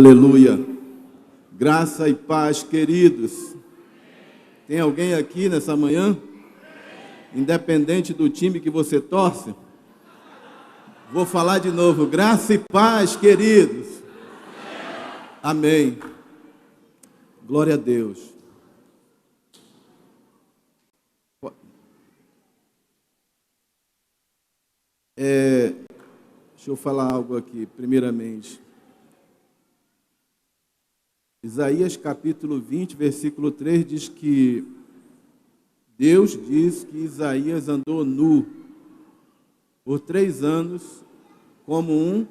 Aleluia. Graça e paz, queridos. Tem alguém aqui nessa manhã? Independente do time que você torce? Vou falar de novo. Graça e paz, queridos. Amém. Glória a Deus. Deixa eu falar algo aqui, primeiramente. Isaías capítulo 20, versículo 3 diz que Deus diz que Isaías andou nu por 3 anos como um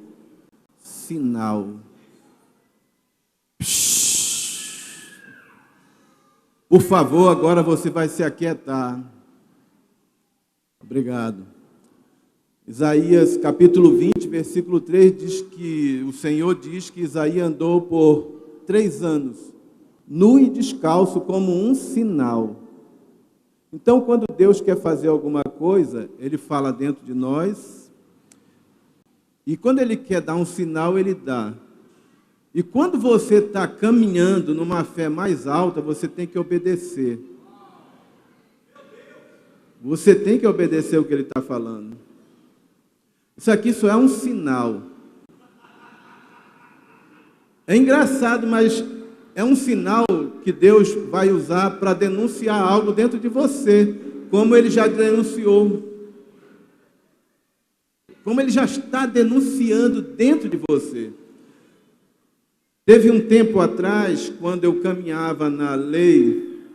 sinal. Por favor, agora você vai se aquietar. Obrigado. Isaías capítulo 20, versículo 3 diz que o Senhor diz que Isaías andou por 3 anos, nu e descalço como um sinal. Então, quando Deus quer fazer alguma coisa, Ele fala dentro de nós, e quando Ele quer dar um sinal, Ele dá. E quando você está caminhando numa fé mais alta, você tem que obedecer. Você tem que obedecer o que Ele está falando. Isso aqui só é um sinal. É engraçado, mas é um sinal que Deus vai usar para denunciar algo dentro de você, como Ele já denunciou. Como Ele já está denunciando dentro de você. Teve um tempo atrás, quando eu caminhava na lei,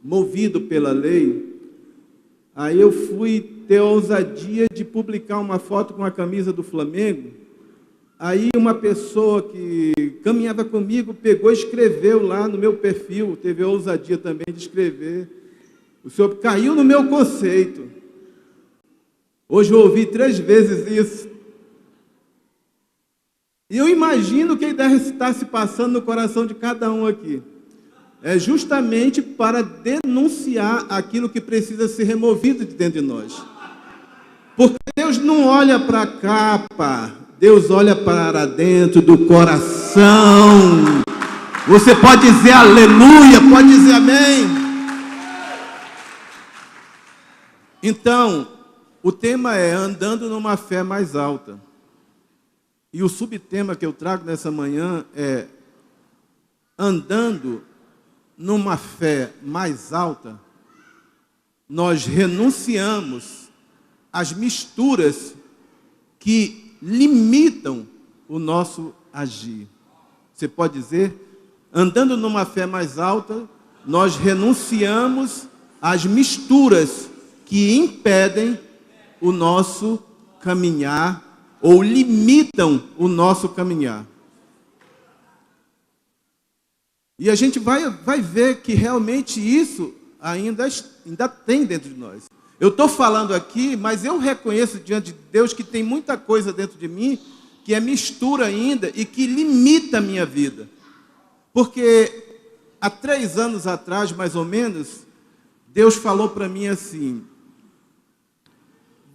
movido pela lei, aí eu fui ter a ousadia de publicar uma foto com a camisa do Flamengo. Aí uma pessoa que caminhava comigo pegou e escreveu lá no meu perfil, teve a ousadia também de escrever. O senhor caiu no meu conceito. Hoje eu ouvi 3 vezes isso. E eu imagino o que deve estar se passando no coração de cada um aqui. É justamente para denunciar aquilo que precisa ser removido de dentro de nós. Porque Deus não olha para a capa, Deus olha para dentro do coração. Você pode dizer aleluia, pode dizer amém. Então, o tema é andando numa fé mais alta. E o subtema que eu trago nessa manhã é andando numa fé mais alta, nós renunciamos às misturas que limitam o nosso agir. Você pode dizer, andando numa fé mais alta, nós renunciamos às misturas que impedem o nosso caminhar ou limitam o nosso caminhar. E a gente vai ver que realmente isso ainda tem dentro de nós. Eu estou falando aqui, mas eu reconheço diante de Deus que tem muita coisa dentro de mim que é mistura ainda e que limita a minha vida. Porque há 3 anos atrás, mais ou menos, Deus falou para mim assim: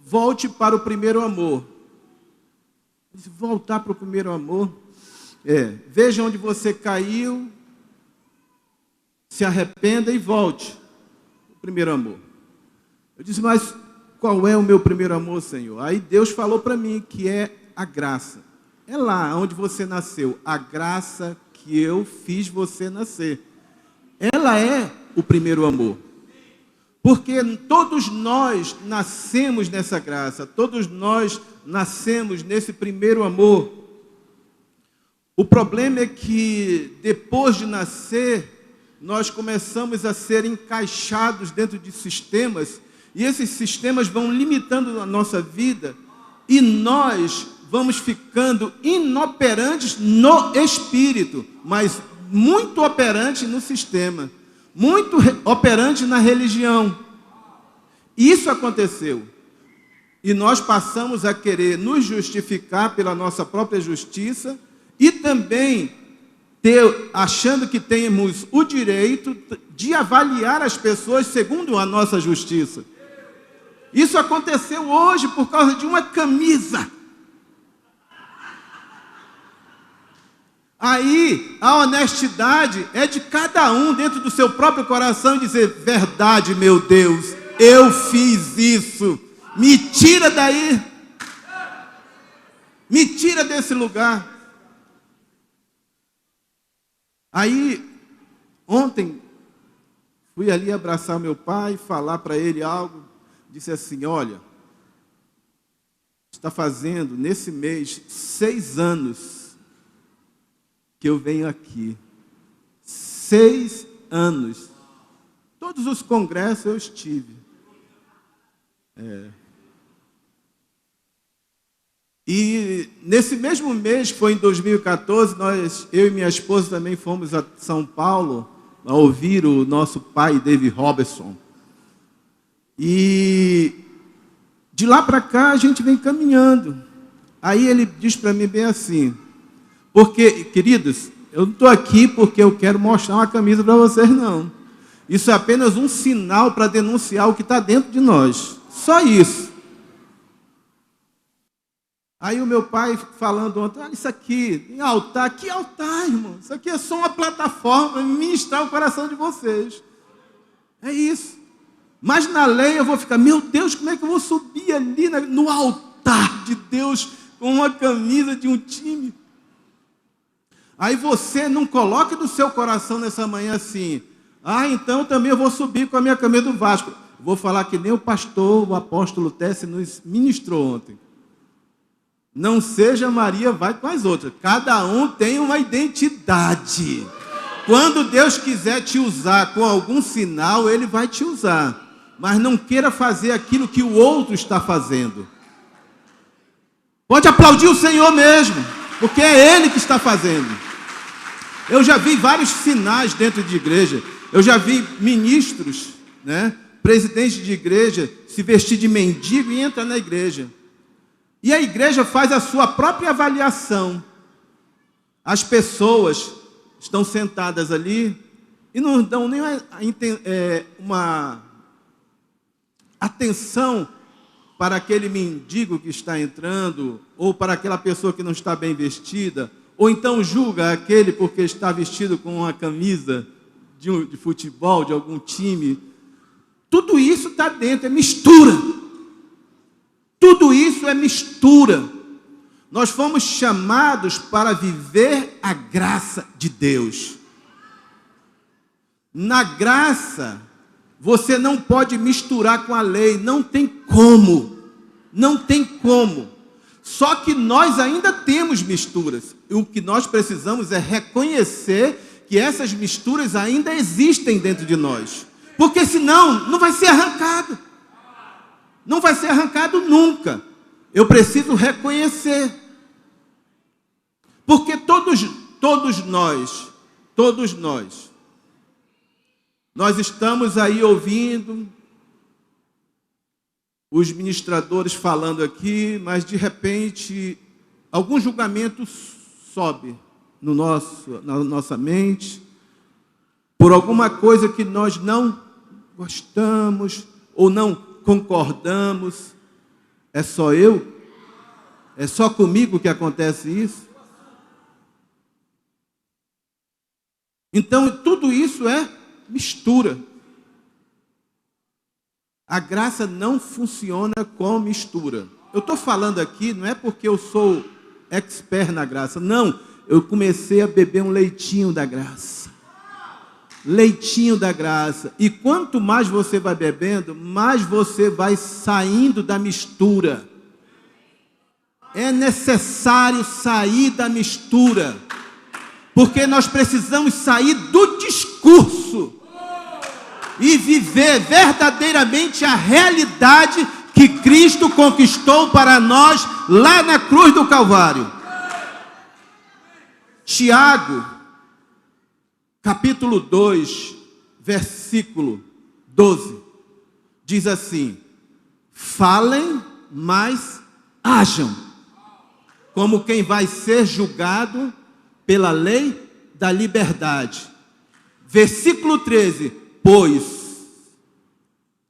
volte para o primeiro amor. Voltar para o primeiro amor? Veja onde você caiu, se arrependa e volte. O primeiro amor. Eu disse, mas qual é o meu primeiro amor, Senhor? Aí Deus falou para mim que é a graça. É lá onde você nasceu, a graça que eu fiz você nascer. Ela é o primeiro amor. Porque todos nós nascemos nessa graça, todos nós nascemos nesse primeiro amor. O problema é que depois de nascer, nós começamos a ser encaixados dentro de sistemas, e esses sistemas vão limitando a nossa vida, e nós vamos ficando inoperantes no espírito, mas muito operantes no sistema, muito operantes na religião. Isso aconteceu. E nós passamos a querer nos justificar pela nossa própria justiça, e também achando que temos o direito de avaliar as pessoas segundo a nossa justiça. Isso aconteceu hoje por causa de uma camisa. Aí, a honestidade é de cada um dentro do seu próprio coração dizer: verdade, meu Deus, eu fiz isso, me tira daí, me tira desse lugar. Aí, ontem, fui ali abraçar meu pai, falar para ele algo, disse assim: olha, está fazendo nesse mês 6 anos que eu venho aqui. 6 anos. Todos os congressos eu estive. E nesse mesmo mês, que foi em 2014, eu e minha esposa também fomos a São Paulo a ouvir o nosso pai, David Robertson. E de lá para cá a gente vem caminhando. Aí ele diz para mim bem assim: porque, queridos, eu não estou aqui porque eu quero mostrar uma camisa para vocês, não. Isso é apenas um sinal para denunciar o que está dentro de nós. Só isso. Aí o meu pai falando ontem: olha isso aqui, em altar. Que altar, irmão? Isso aqui é só uma plataforma para ministrar o coração de vocês. É isso. Mas na lei eu vou ficar: meu Deus, como é que eu vou subir ali no altar de Deus com uma camisa de um time? Aí você não coloque no seu coração nessa manhã assim: ah, então também eu vou subir com a minha camisa do Vasco. Vou falar que nem o pastor, o apóstolo Tesse nos ministrou ontem. Não seja Maria, vai com as outras. Cada um tem uma identidade. Quando Deus quiser te usar com algum sinal, Ele vai te usar. Mas não queira fazer aquilo que o outro está fazendo. Pode aplaudir o Senhor mesmo, porque é Ele que está fazendo. Eu já vi vários sinais dentro de igreja. Eu já vi ministros, presidentes de igreja, se vestir de mendigo e entrar na igreja. E a igreja faz a sua própria avaliação. As pessoas estão sentadas ali e não dão nem uma atenção para aquele mendigo que está entrando, ou para aquela pessoa que não está bem vestida, ou então julga aquele porque está vestido com uma camisa de futebol, de algum time. Tudo isso está dentro, é mistura. Tudo isso é mistura. Nós fomos chamados para viver a graça de Deus. Na graça, você não pode misturar com a lei, não tem como. Não tem como. Só que nós ainda temos misturas. E o que nós precisamos é reconhecer que essas misturas ainda existem dentro de nós. Porque senão, não vai ser arrancado. Não vai ser arrancado nunca. Eu preciso reconhecer. Porque todos nós estamos aí ouvindo os ministradores falando aqui, mas de repente algum julgamento sobe na nossa mente, por alguma coisa que nós não gostamos ou não concordamos. É só eu? É só comigo que acontece isso? Então, tudo isso é mistura. A graça não funciona com mistura. Eu estou falando aqui, não é porque eu sou expert na graça. Não, eu comecei a beber um leitinho da graça. Leitinho da graça. E quanto mais você vai bebendo, mais você vai saindo da mistura. É necessário sair da mistura. Porque nós precisamos sair do discurso e viver verdadeiramente a realidade que Cristo conquistou para nós lá na cruz do Calvário. Tiago, capítulo 2, versículo 12, diz assim: falem, mas hajam, como quem vai ser julgado pela lei da liberdade. Versículo 13: pois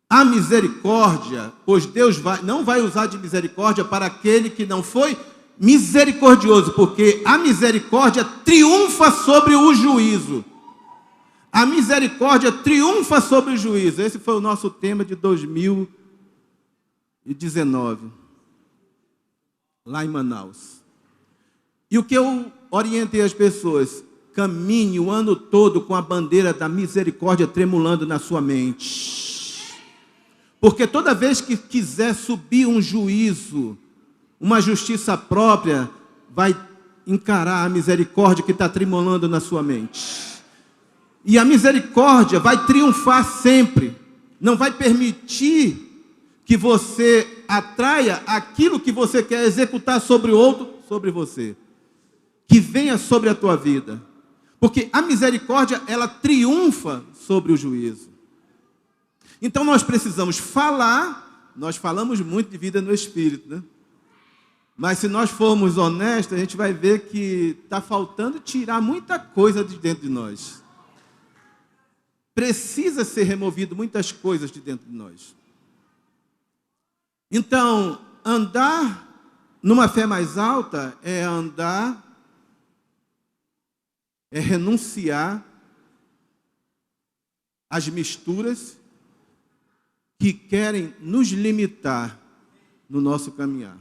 a misericórdia, pois Deus não vai usar de misericórdia para aquele que não foi misericordioso, porque a misericórdia triunfa sobre o juízo. A misericórdia triunfa sobre o juízo. Esse foi o nosso tema de 2019, lá em Manaus. E o que eu orientei as pessoas? Caminhe o ano todo com a bandeira da misericórdia tremulando na sua mente. Porque toda vez que quiser subir um juízo, uma justiça própria, vai encarar a misericórdia que está tremulando na sua mente. E a misericórdia vai triunfar sempre. Não vai permitir que você atraia aquilo que você quer executar sobre o outro, sobre você. Que venha sobre a tua vida. Porque a misericórdia, ela triunfa sobre o juízo. Então nós precisamos falar, nós falamos muito de vida no Espírito, né? Mas se nós formos honestos, a gente vai ver que está faltando tirar muita coisa de dentro de nós. Precisa ser removido muitas coisas de dentro de nós. Então, andar numa fé mais alta é renunciar às misturas que querem nos limitar no nosso caminhar.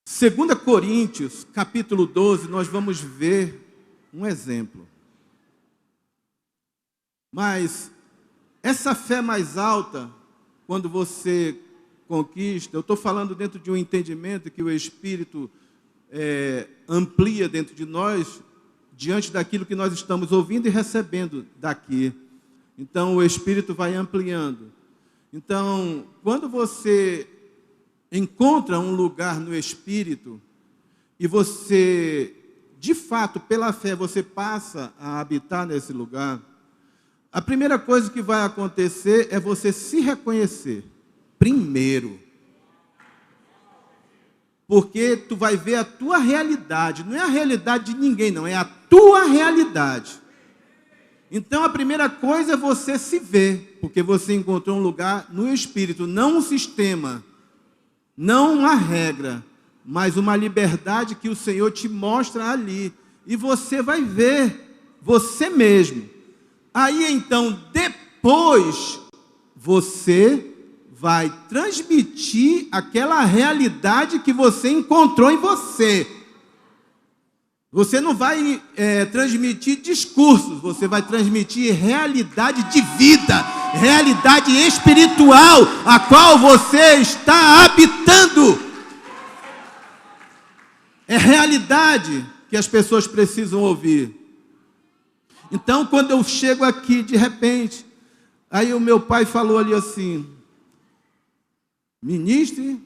2 Coríntios, capítulo 12, nós vamos ver um exemplo. Mas essa fé mais alta, quando você conquista, eu estou falando dentro de um entendimento que o Espírito amplia dentro de nós, diante daquilo que nós estamos ouvindo e recebendo daqui. Então, o Espírito vai ampliando. Então, quando você encontra um lugar no Espírito, e você, de fato, pela fé, você passa a habitar nesse lugar, a primeira coisa que vai acontecer é você se reconhecer, primeiro. Porque tu vai ver a tua realidade, não é a realidade de ninguém, não, é a tua realidade. Então a primeira coisa é você se ver, porque você encontrou um lugar no Espírito, não um sistema, não uma regra, mas uma liberdade que o Senhor te mostra ali. E você vai ver você mesmo. Aí então, depois, você vai transmitir aquela realidade que você encontrou em você. Você não vai transmitir discursos, você vai transmitir realidade de vida, realidade espiritual, a qual você está habitando. É realidade que as pessoas precisam ouvir. Então, quando eu chego aqui, de repente, aí o meu pai falou ali assim: ministre,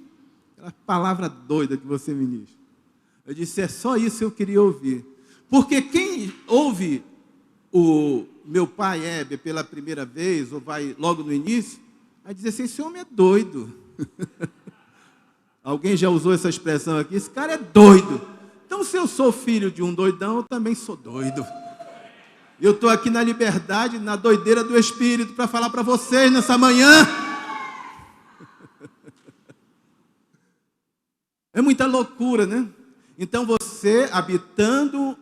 aquela palavra doida que você ministra. Eu disse, é só isso que eu queria ouvir. Porque quem ouve o meu pai Heber pela primeira vez, ou vai logo no início, vai dizer assim, esse homem é doido. Alguém já usou essa expressão aqui? Esse cara é doido. Então, se eu sou filho de um doidão, eu também sou doido. Eu estou aqui na liberdade, na doideira do Espírito, para falar para vocês nessa manhã. É muita loucura, né? Então você, habitando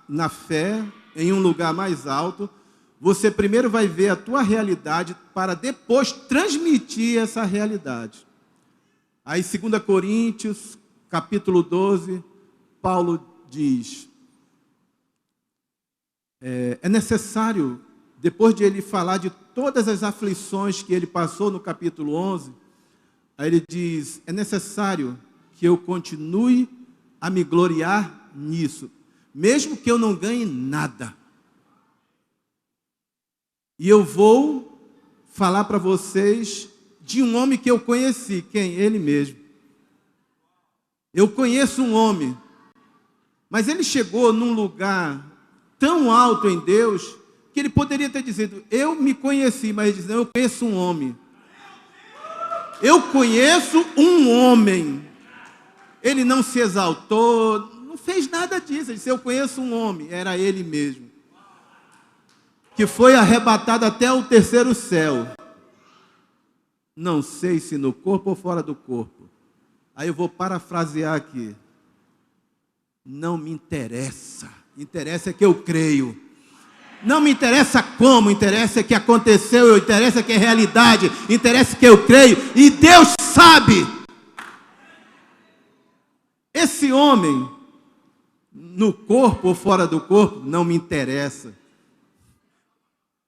na fé, em um lugar mais alto, você primeiro vai ver a tua realidade, para depois transmitir essa realidade. Aí 2 Coríntios, capítulo 12, Paulo diz, é necessário, depois de ele falar de todas as aflições que ele passou no capítulo 11, aí ele diz, é necessário que eu continue a me gloriar nisso, mesmo que eu não ganhe nada. E eu vou falar para vocês de um homem que eu conheci. Quem? Ele mesmo. Eu conheço um homem, mas ele chegou num lugar tão alto em Deus, que ele poderia ter dito, eu me conheci, mas ele diz, não, eu conheço um homem. Eu conheço um homem. Ele não se exaltou, não fez nada disso. Ele disse, eu conheço um homem. Era ele mesmo. Que foi arrebatado até o terceiro céu. não sei se no corpo ou fora do corpo. Aí eu vou parafrasear aqui. Não me interessa. Interessa é que eu creio. Não me interessa como, interessa que aconteceu, interessa que é realidade, interessa que eu creio, e Deus sabe. Esse homem, no corpo ou fora do corpo, não me interessa.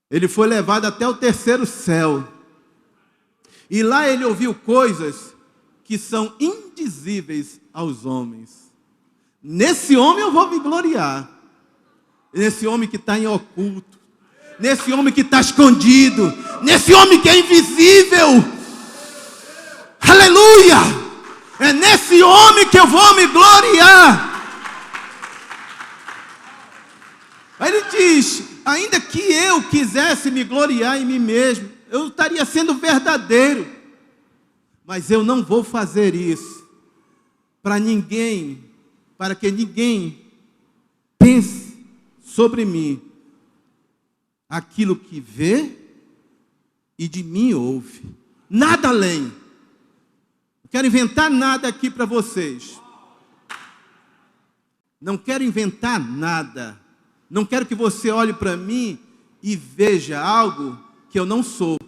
Ele foi levado até o terceiro céu, e lá ele ouviu coisas que são indizíveis aos homens. Nesse homem eu vou me gloriar. Nesse homem que está em oculto, nesse homem que está escondido, nesse homem que é invisível. Aleluia! É nesse homem que eu vou me gloriar. Aí ele diz, ainda que eu quisesse me gloriar em mim mesmo, eu estaria sendo verdadeiro, mas eu não vou fazer isso para que ninguém pense sobre mim aquilo que vê e de mim ouve. Nada além. Não quero inventar nada aqui para vocês. Não quero inventar nada. Não quero que você olhe para mim e veja algo que eu não sou.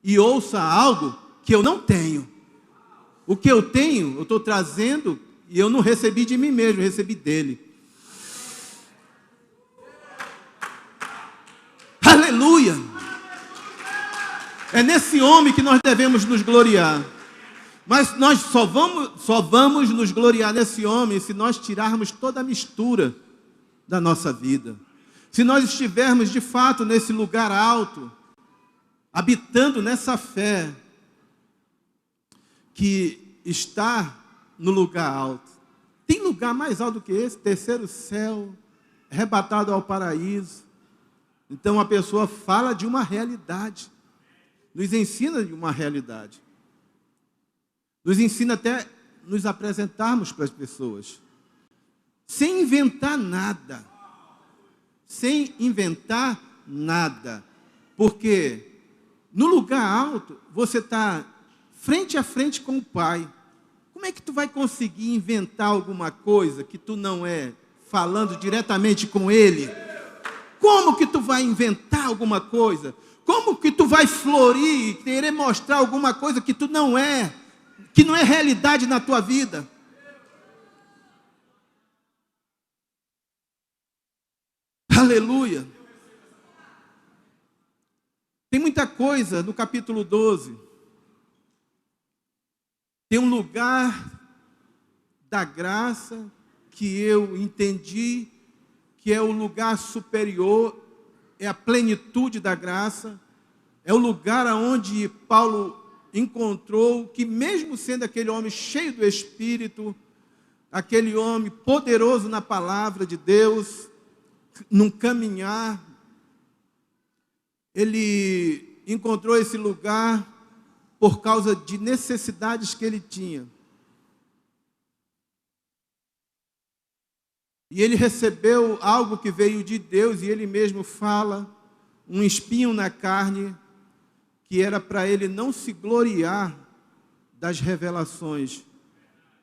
E ouça algo que eu não tenho. O que eu tenho, eu estou trazendo, e eu não recebi de mim mesmo, eu recebi dele. Aleluia! É nesse homem que nós devemos nos gloriar. Mas nós só vamos nos gloriar nesse homem se nós tirarmos toda a mistura da nossa vida. Se nós estivermos de fato nesse lugar alto, habitando nessa fé que está no lugar alto. Tem lugar mais alto do que esse? Terceiro céu, arrebatado ao paraíso. Então a pessoa fala de uma realidade, nos ensina de uma realidade, nos ensina até nos apresentarmos para as pessoas, sem inventar nada, porque no lugar alto você está frente a frente com o Pai. Como é que tu vai conseguir inventar alguma coisa que tu não é, falando diretamente com Ele? Como que tu vai inventar alguma coisa? Como que tu vai florir e querer mostrar alguma coisa que tu não é, que não é realidade na tua vida? Aleluia! Tem muita coisa no capítulo 12. Tem um lugar da graça que eu entendi que é o lugar superior, é a plenitude da graça, é o lugar onde Paulo encontrou que, mesmo sendo aquele homem cheio do Espírito, aquele homem poderoso na palavra de Deus, num caminhar, ele encontrou esse lugar por causa de necessidades que ele tinha. E ele recebeu algo que veio de Deus, e ele mesmo fala, um espinho na carne, que era para ele não se gloriar das revelações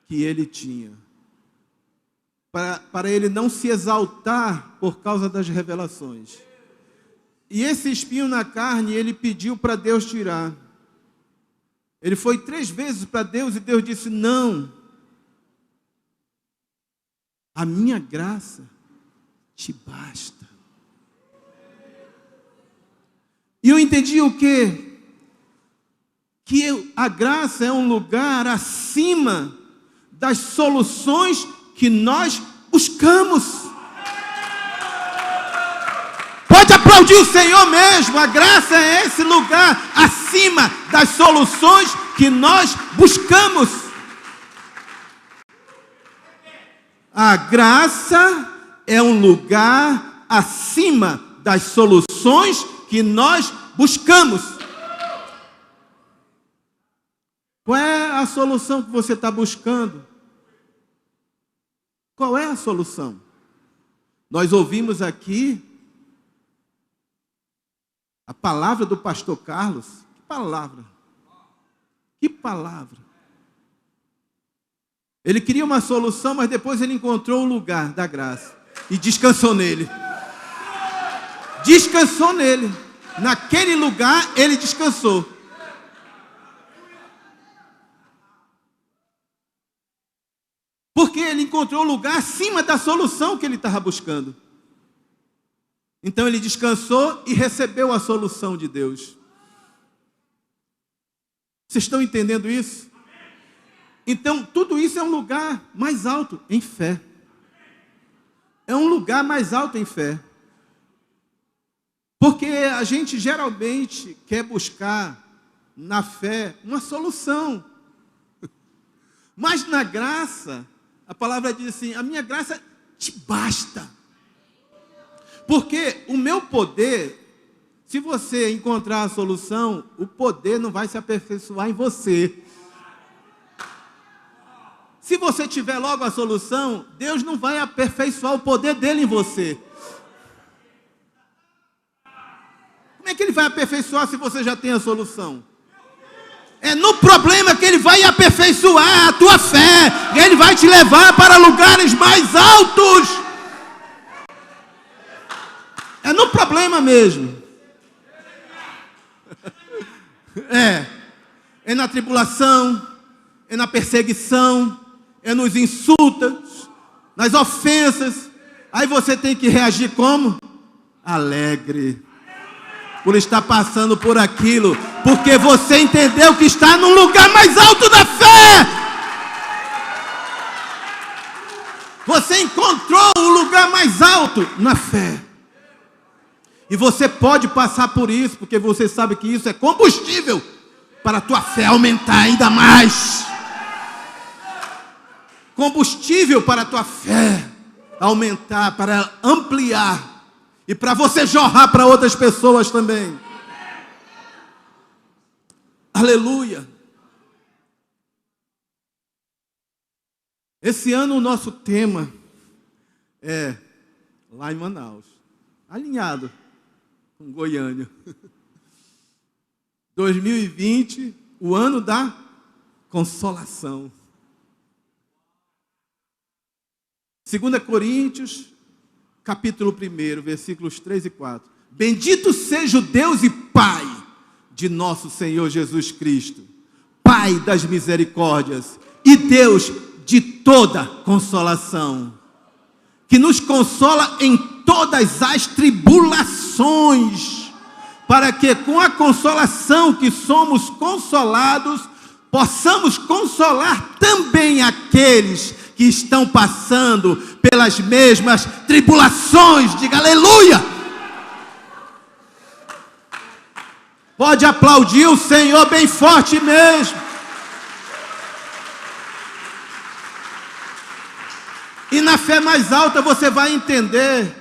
que ele tinha. Para ele não se exaltar por causa das revelações. E esse espinho na carne, ele pediu para Deus tirar. Ele foi 3 vezes para Deus e Deus disse, não. A minha graça te basta. E eu entendi o quê? Que a graça é um lugar acima das soluções que nós buscamos. Pode aplaudir o Senhor mesmo. A graça é esse lugar acima das soluções que nós buscamos. A graça é um lugar acima das soluções que nós buscamos. Qual é a solução que você está buscando? Qual é a solução? Nós ouvimos aqui a palavra do pastor Carlos. Que palavra? Que palavra! Ele queria uma solução, mas depois ele encontrou o lugar da graça e descansou nele. Descansou nele. Naquele lugar ele descansou. Porque ele encontrou o lugar acima da solução que ele estava buscando. Então ele descansou e recebeu a solução de Deus. Vocês estão entendendo isso? Então, tudo isso é um lugar mais alto em fé. É um lugar mais alto em fé. Porque a gente geralmente quer buscar na fé uma solução. Mas na graça, a palavra diz assim: a minha graça te basta. Porque o meu poder, se você encontrar a solução, o poder não vai se aperfeiçoar em você. Se você tiver logo a solução, Deus não vai aperfeiçoar o poder dele em você. Como é que ele vai aperfeiçoar se você já tem a solução? É no problema que ele vai aperfeiçoar a tua fé. Ele vai te levar para lugares mais altos. É no problema mesmo. É na tribulação, é na perseguição, é nos insultos, nas ofensas. Aí você tem que reagir como? Alegre. Por estar passando por aquilo, porque você entendeu que está num lugar mais alto da fé. Você encontrou o lugar mais alto na fé. E você pode passar por isso, porque você sabe que isso é combustível para a tua fé aumentar ainda mais. Combustível para a tua fé aumentar, para ampliar. E para você jorrar para outras pessoas também. Aleluia. Esse ano o nosso tema é lá em Manaus, alinhado com Goiânia. 2020, o ano da consolação. 2 Coríntios, capítulo 1, versículos 3 e 4. Bendito seja o Deus e Pai de nosso Senhor Jesus Cristo, Pai das misericórdias e Deus de toda consolação, que nos consola em todas as tribulações, para que com a consolação que somos consolados, possamos consolar também aqueles que estão passando pelas mesmas tribulações. Diga aleluia. Pode aplaudir o Senhor bem forte mesmo. E na fé mais alta você vai entender,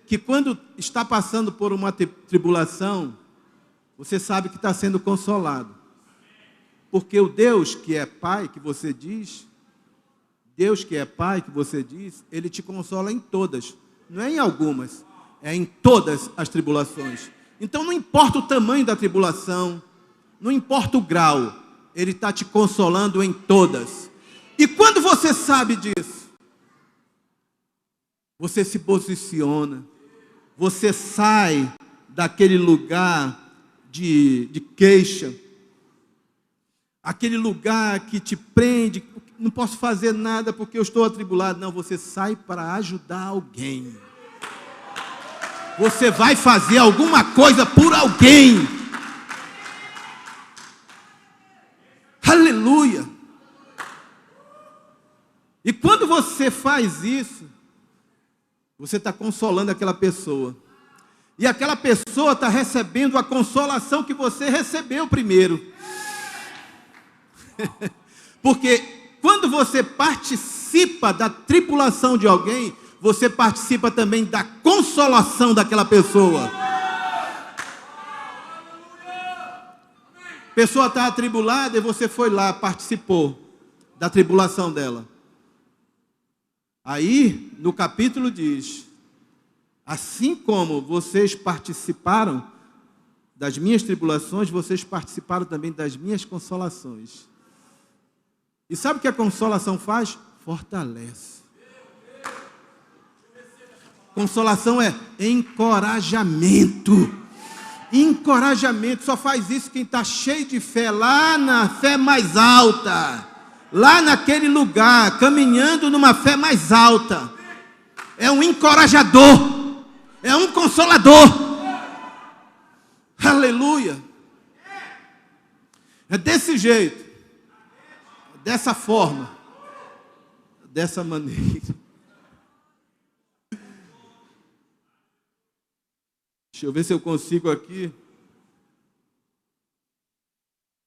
que quando está passando por uma tribulação, você sabe que está sendo consolado. Porque o Deus que é Pai, que você diz, Ele te consola em todas, não é em algumas, é em todas as tribulações. Então não importa o tamanho da tribulação, não importa o grau, Ele está te consolando em todas. E quando você sabe disso, você se posiciona, você sai daquele lugar de queixa, aquele lugar que te prende, não posso fazer nada porque eu estou atribulado. Não, você sai para ajudar alguém. Você vai fazer alguma coisa por alguém. Aleluia. E quando você faz isso, você está consolando aquela pessoa. E aquela pessoa está recebendo a consolação que você recebeu primeiro. Porque quando você participa da tribulação de alguém, você participa também da consolação daquela pessoa. A pessoa está atribulada e você foi lá, participou da tribulação dela. Aí, no capítulo diz: assim como vocês participaram, das minhas tribulações, vocês participaram também das minhas consolações. E sabe o que a consolação faz? Fortalece. Consolação é encorajamento. Encorajamento, só faz isso quem está cheio de fé, lá na fé mais alta, lá naquele lugar, caminhando numa fé mais alta. É um encorajador, é um consolador. Aleluia. É desse jeito, dessa forma, dessa maneira. Deixa eu ver se eu consigo aqui.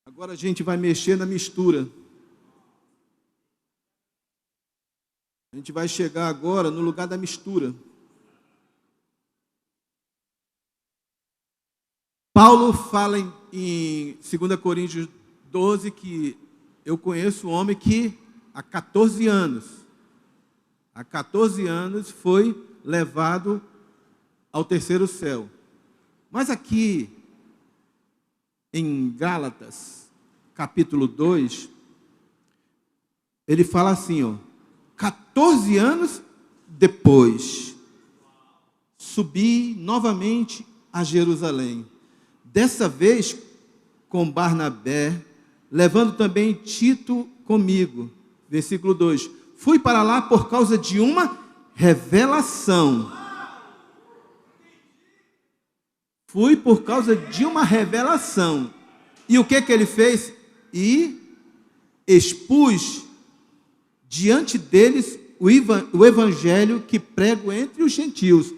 Agora a gente vai mexer na mistura. A gente vai chegar agora no lugar da mistura. Paulo fala em 2 Coríntios 12 que eu conheço um homem que há 14 anos foi levado ao terceiro céu. Mas aqui, em Gálatas, capítulo 2, ele fala assim, 14 anos depois, subi novamente a Jerusalém, dessa vez com Barnabé, levando também Tito comigo. Versículo 2, fui para lá por causa de uma revelação. Fui por causa de uma revelação. E o que ele fez? E expus diante deles o evangelho que prego entre os gentios.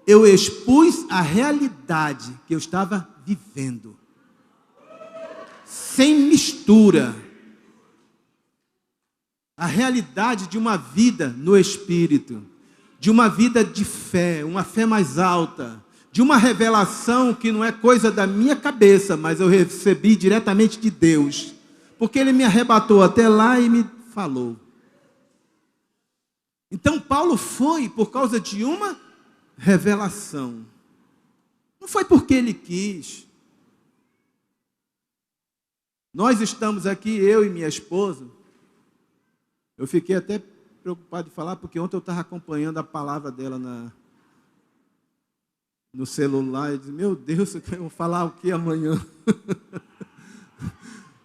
Eu expus a realidade que eu estava vivendo. Sem mistura. A realidade de uma vida no Espírito. De uma vida de fé, uma fé mais alta. De uma revelação que não é coisa da minha cabeça, mas eu recebi diretamente de Deus. Porque Ele me arrebatou até lá e me falou. Então Paulo foi por causa de uma revelação. Não foi porque ele quis. Nós estamos aqui, eu e minha esposa. Eu fiquei até preocupado de falar, porque ontem eu estava acompanhando a palavra dela no celular, e disse, meu Deus, eu vou falar o que amanhã?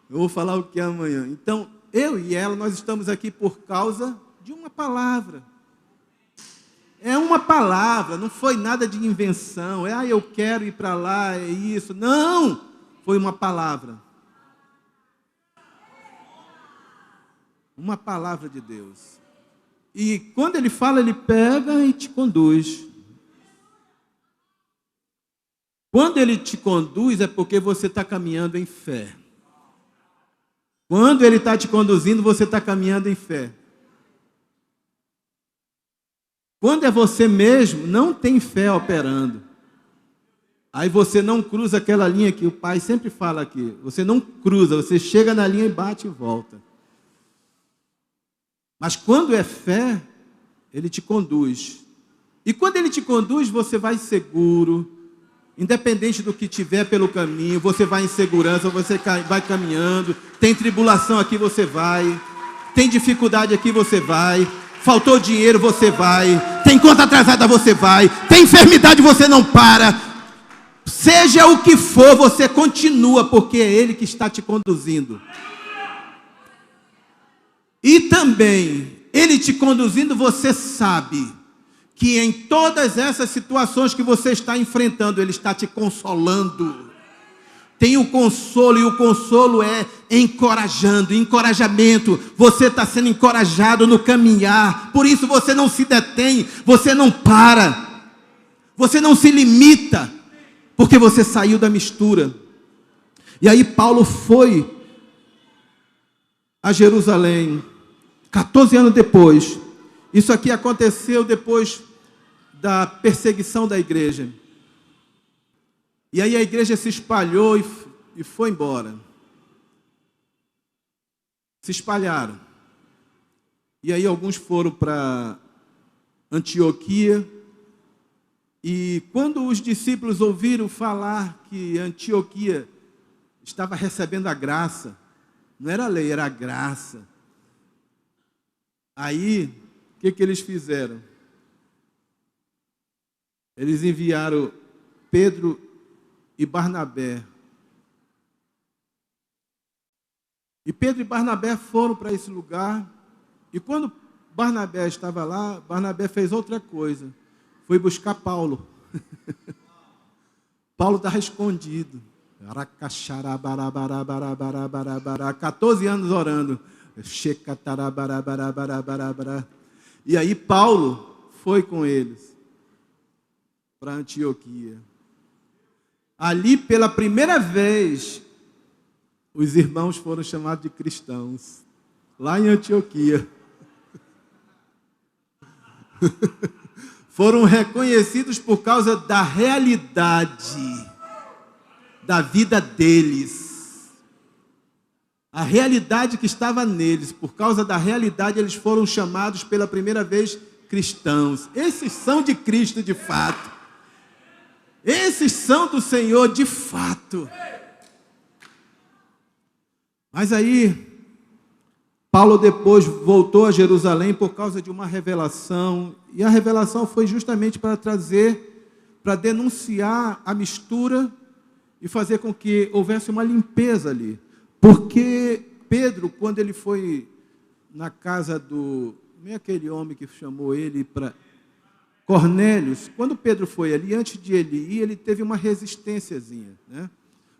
Eu vou falar o que amanhã? Então, eu e ela, nós estamos aqui por causa de uma palavra. É uma palavra, não foi nada de invenção. Eu quero ir para lá, é isso. Não, foi uma palavra. Uma palavra de Deus. E quando Ele fala, Ele pega e te conduz. Quando Ele te conduz, é porque você está caminhando em fé. Quando Ele está te conduzindo, você está caminhando em fé. Quando é você mesmo, não tem fé operando. Aí você não cruza aquela linha que o pai sempre fala aqui. Você não cruza, você chega na linha e bate e volta. Mas quando é fé, Ele te conduz. E quando Ele te conduz, você vai seguro. Independente do que tiver pelo caminho, você vai em segurança, você vai caminhando. Tem tribulação aqui, você vai. Tem dificuldade aqui, você vai. Faltou dinheiro, você vai. Tem conta atrasada, você vai. Tem enfermidade, você não para. Seja o que for, você continua, porque é Ele que está te conduzindo. E também, Ele te conduzindo, você sabe que em todas essas situações que você está enfrentando, Ele está te consolando. Tem o consolo, e o consolo é encorajando, encorajamento. Você está sendo encorajado no caminhar. Por isso você não se detém, você não para. Você não se limita, porque você saiu da mistura. E aí Paulo foi a Jerusalém, 14 anos depois. Isso aqui aconteceu depois da perseguição da igreja. E aí a igreja se espalhou e foi embora. Se espalharam. E aí alguns foram para Antioquia, E quando os discípulos ouviram falar que Antioquia estava recebendo a graça, não era a lei, era a graça. Aí, o que eles fizeram? Eles enviaram Pedro e Barnabé. E Pedro e Barnabé foram para esse lugar. E quando Barnabé estava lá, Barnabé fez outra coisa. Foi buscar Paulo. Paulo estava escondido. 14 anos orando. E aí Paulo foi com eles para Antioquia. Ali, pela primeira vez, os irmãos foram chamados de cristãos. Lá em Antioquia. Foram reconhecidos por causa da realidade da vida deles. A realidade que estava neles. Por causa da realidade, eles foram chamados pela primeira vez cristãos. Esses são de Cristo de fato. Esses são do Senhor de fato. Mas aí, Paulo depois voltou a Jerusalém por causa de uma revelação. E a revelação foi justamente para denunciar a mistura e fazer com que houvesse uma limpeza ali. Porque Pedro, quando ele foi na casa do... Não é aquele homem que chamou ele para... Cornélios. Quando Pedro foi ali, antes de ele ir, ele teve uma resistênciazinha, né?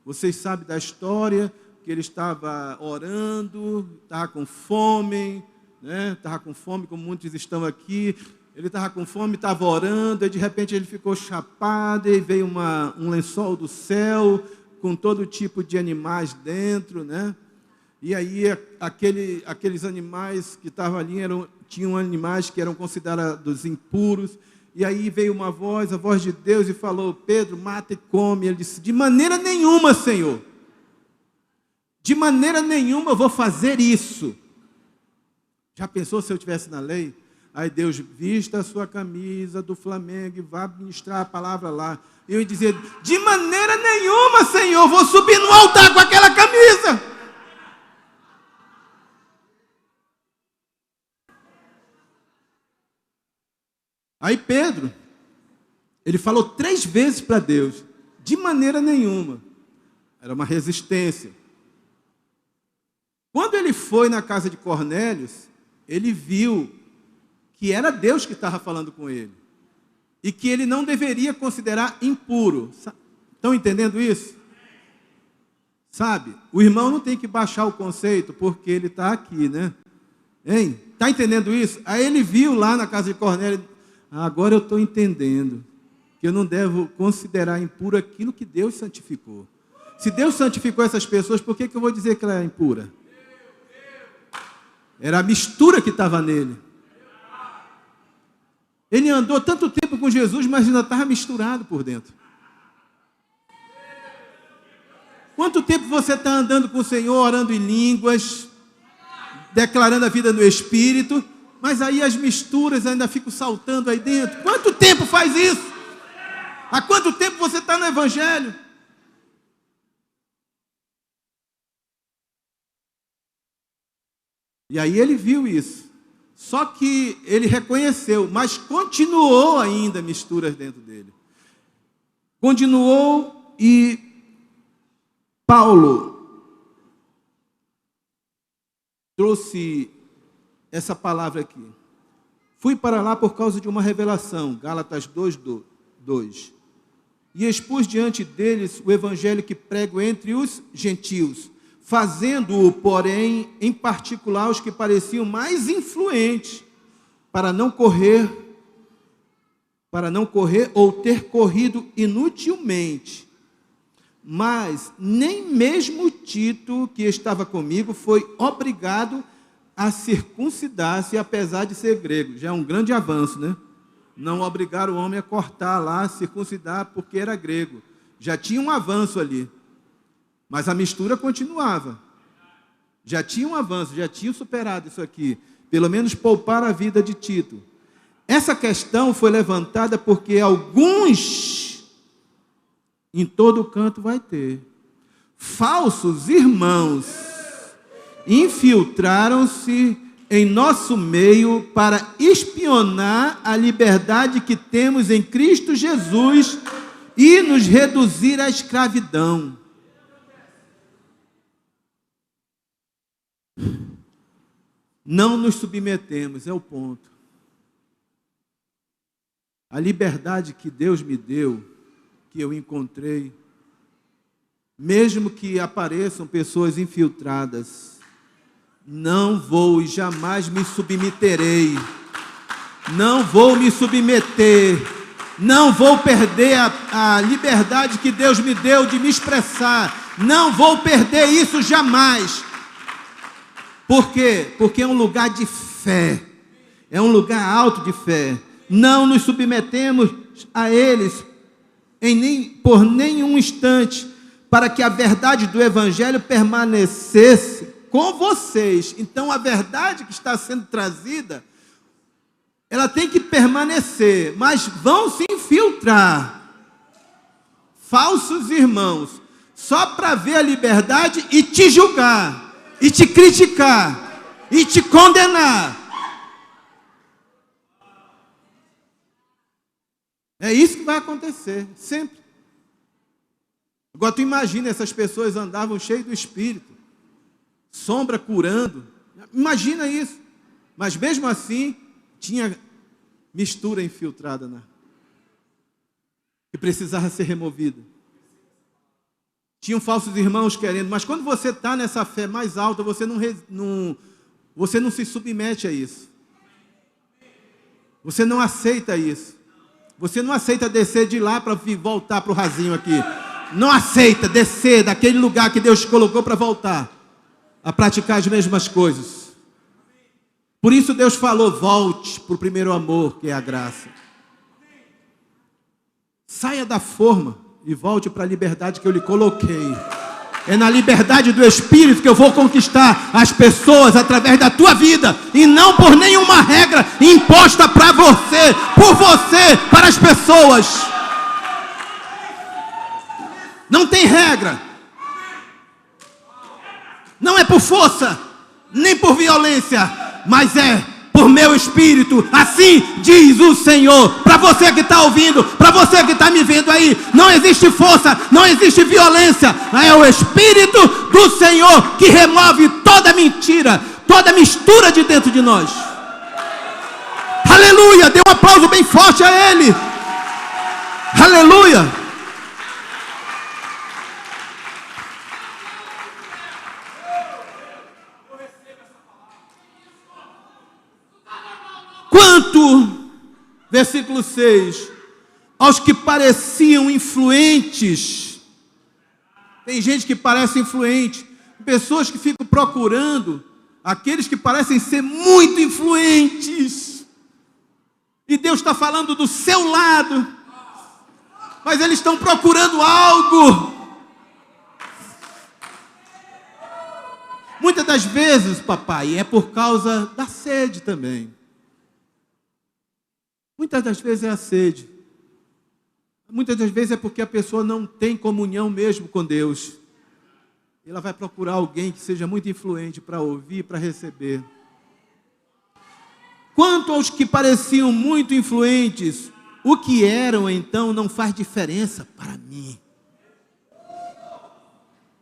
Vocês sabem da história, que ele estava orando, estava com fome, né? Estava com fome, como muitos estão aqui. Ele estava com fome, estava orando, e de repente ele ficou chapado, e veio um lençol do céu, com todo tipo de animais dentro, né? E aí aqueles animais que estavam ali, tinham animais que eram considerados impuros, e aí veio uma voz, a voz de Deus, e falou: Pedro, mata e come. Ele disse: de maneira nenhuma, Senhor, de maneira nenhuma eu vou fazer isso. Já pensou se eu estivesse na lei? Aí Deus, vista a sua camisa do Flamengo e vá ministrar a palavra lá. E eu ia dizer: de maneira nenhuma, Senhor, vou subir no altar com aquela camisa. Aí Pedro, ele falou 3 vezes para Deus: de maneira nenhuma. Era uma resistência. Quando ele foi na casa de Cornélios, ele viu que era Deus que estava falando com ele. E que ele não deveria considerar impuro. Estão entendendo isso? Sabe? O irmão não tem que baixar o conceito, porque ele está aqui, né? Hein? Está entendendo isso? Aí ele viu lá na casa de Cornélio: agora eu estou entendendo que eu não devo considerar impuro aquilo que Deus santificou. Se Deus santificou essas pessoas, por que eu vou dizer que ela é impura? Era a mistura que estava nele. Ele andou tanto tempo com Jesus, mas ainda estava misturado por dentro. Quanto tempo você está andando com o Senhor, orando em línguas, declarando a vida no Espírito, mas aí as misturas ainda ficam saltando aí dentro? Quanto tempo faz isso? Há quanto tempo você está no Evangelho? E aí ele viu isso. Só que ele reconheceu, mas continuou ainda misturas dentro dele. Continuou, e Paulo trouxe essa palavra aqui. Fui para lá por causa de uma revelação, Gálatas 2:2. E expus diante deles o evangelho que prego entre os gentios, fazendo-o, porém, em particular os que pareciam mais influentes, para não correr ou ter corrido inutilmente. Mas nem mesmo Tito, que estava comigo, foi obrigado a circuncidar-se, apesar de ser grego. Já é um grande avanço, né? Não obrigar o homem a cortar lá, a circuncidar, porque era grego. Já tinha um avanço ali. Mas a mistura continuava. Já tinha um avanço, já tinha superado isso aqui. Pelo menos poupar a vida de Tito. Essa questão foi levantada porque alguns, em todo canto vai ter, falsos irmãos, infiltraram-se em nosso meio para espionar a liberdade que temos em Cristo Jesus e nos reduzir à escravidão. Não nos submetemos, é o ponto. A liberdade que Deus me deu, que eu encontrei, mesmo que apareçam pessoas infiltradas, não vou e jamais me submeterei. Não vou me submeter. Não vou perder a liberdade que Deus me deu de me expressar. Não vou perder isso jamais. Por quê? Porque é um lugar de fé. É um lugar alto de fé. Não nos submetemos a eles por nenhum instante, para que a verdade do Evangelho permanecesse com vocês. Então a verdade que está sendo trazida, ela tem que permanecer, mas vão se infiltrar falsos irmãos, só para ver a liberdade e te julgar, e te criticar, e te condenar. É isso que vai acontecer, sempre. Agora tu imagina, essas pessoas andavam cheias do Espírito, sombra curando, imagina isso, mas mesmo assim, tinha mistura infiltrada, que precisava ser removida. Tinham falsos irmãos querendo, mas quando você está nessa fé mais alta, você não se submete a isso. Você não aceita isso. Você não aceita descer de lá para voltar para o rasinho aqui. Não aceita descer daquele lugar que Deus colocou para voltar a praticar as mesmas coisas. Por isso Deus falou, volte para o primeiro amor, que é a graça. Saia da forma e volte para a liberdade que eu lhe coloquei. É na liberdade do Espírito que eu vou conquistar as pessoas através da tua vida, e não por nenhuma regra imposta para você, por você, para as pessoas. Não tem regra. Não é por força, nem por violência, mas é por meu Espírito, assim diz o Senhor. Para você que está ouvindo, para você que está me vendo aí, não existe força, não existe violência, é o Espírito do Senhor que remove toda mentira, toda mistura de dentro de nós. Aleluia, dê um aplauso bem forte a Ele. Aleluia. Quanto, versículo 6, aos que pareciam influentes. Tem gente que parece influente, pessoas que ficam procurando aqueles que parecem ser muito influentes. E Deus está falando do seu lado, mas eles estão procurando algo. Muitas das vezes, papai, é por causa da sede também. Muitas das vezes é a sede. Muitas das vezes é porque a pessoa não tem comunhão mesmo com Deus. Ela vai procurar alguém que seja muito influente para ouvir, para receber. Quanto aos que pareciam muito influentes, o que eram então não faz diferença para mim.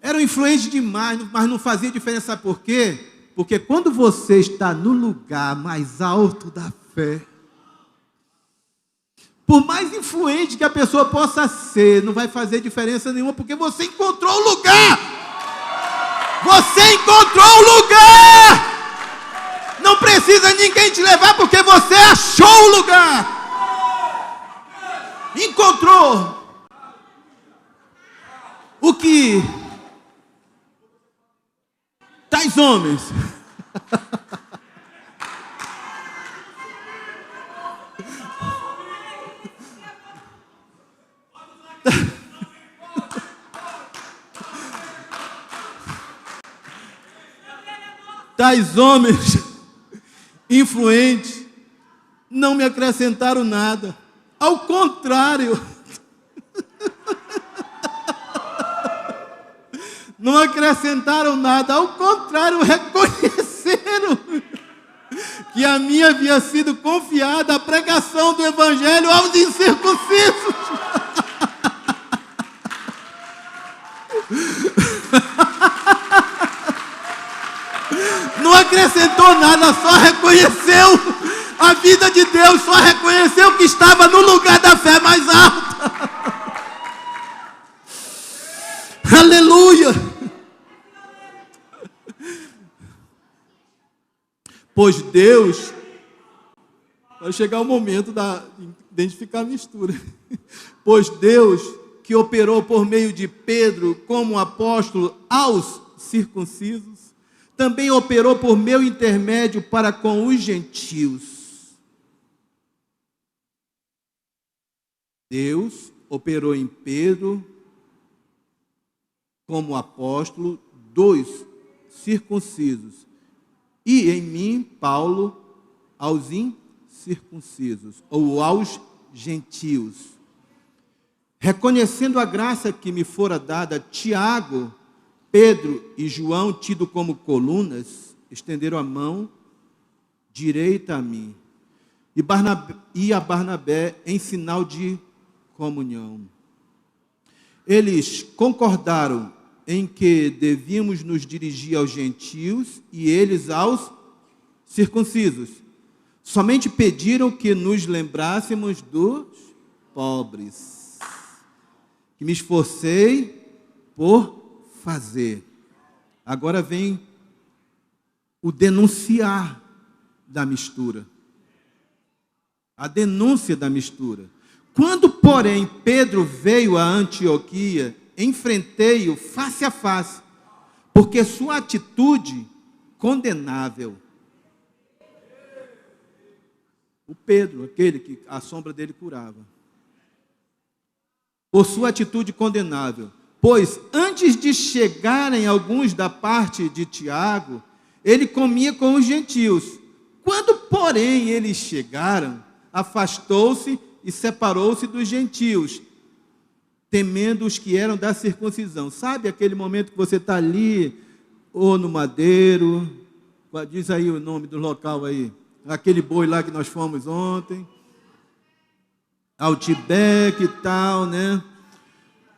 Eram influentes demais, mas não fazia diferença. Sabe por quê? Porque quando você está no lugar mais alto da fé, por mais influente que a pessoa possa ser, não vai fazer diferença nenhuma, porque você encontrou o lugar. Você encontrou o lugar. Não precisa ninguém te levar, porque você achou o lugar. Encontrou. O que tais homens influentes não me acrescentaram nada. Ao contrário, não acrescentaram nada. Ao contrário, reconheceram que a mim havia sido confiada a pregação do Evangelho aos incircuncisos. Não acrescentou nada, só reconheceu a vida de Deus, só reconheceu que estava no lugar da fé mais alta. Aleluia! Pois Deus, vai chegar o momento de identificar a mistura. Pois Deus, que operou por meio de Pedro como apóstolo aos circuncisos, também operou por meu intermédio para com os gentios. Deus operou em Pedro como apóstolo dos circuncisos, e em mim, Paulo, aos incircuncisos, ou aos gentios. Reconhecendo a graça que me fora dada, Tiago, Pedro e João, tido como colunas, estenderam a mão direita a mim, e a Barnabé em sinal de comunhão. Eles concordaram em que devíamos nos dirigir aos gentios e eles aos circuncisos. Somente pediram que nos lembrássemos dos pobres, que me esforcei por fazer. Agora vem o denunciar da mistura. A denúncia da mistura. Quando, porém, Pedro veio a Antioquia, enfrentei-o face a face, porque sua atitude condenável. O Pedro, aquele que a sombra dele curava. Por sua atitude condenável. Pois, antes de chegarem alguns da parte de Tiago, ele comia com os gentios. Quando, porém, eles chegaram, afastou-se e separou-se dos gentios, temendo os que eram da circuncisão. Sabe aquele momento que você está ali, ou no Madeiro, diz aí o nome do local aí, aquele boi lá que nós fomos ontem, Outback e tal, né?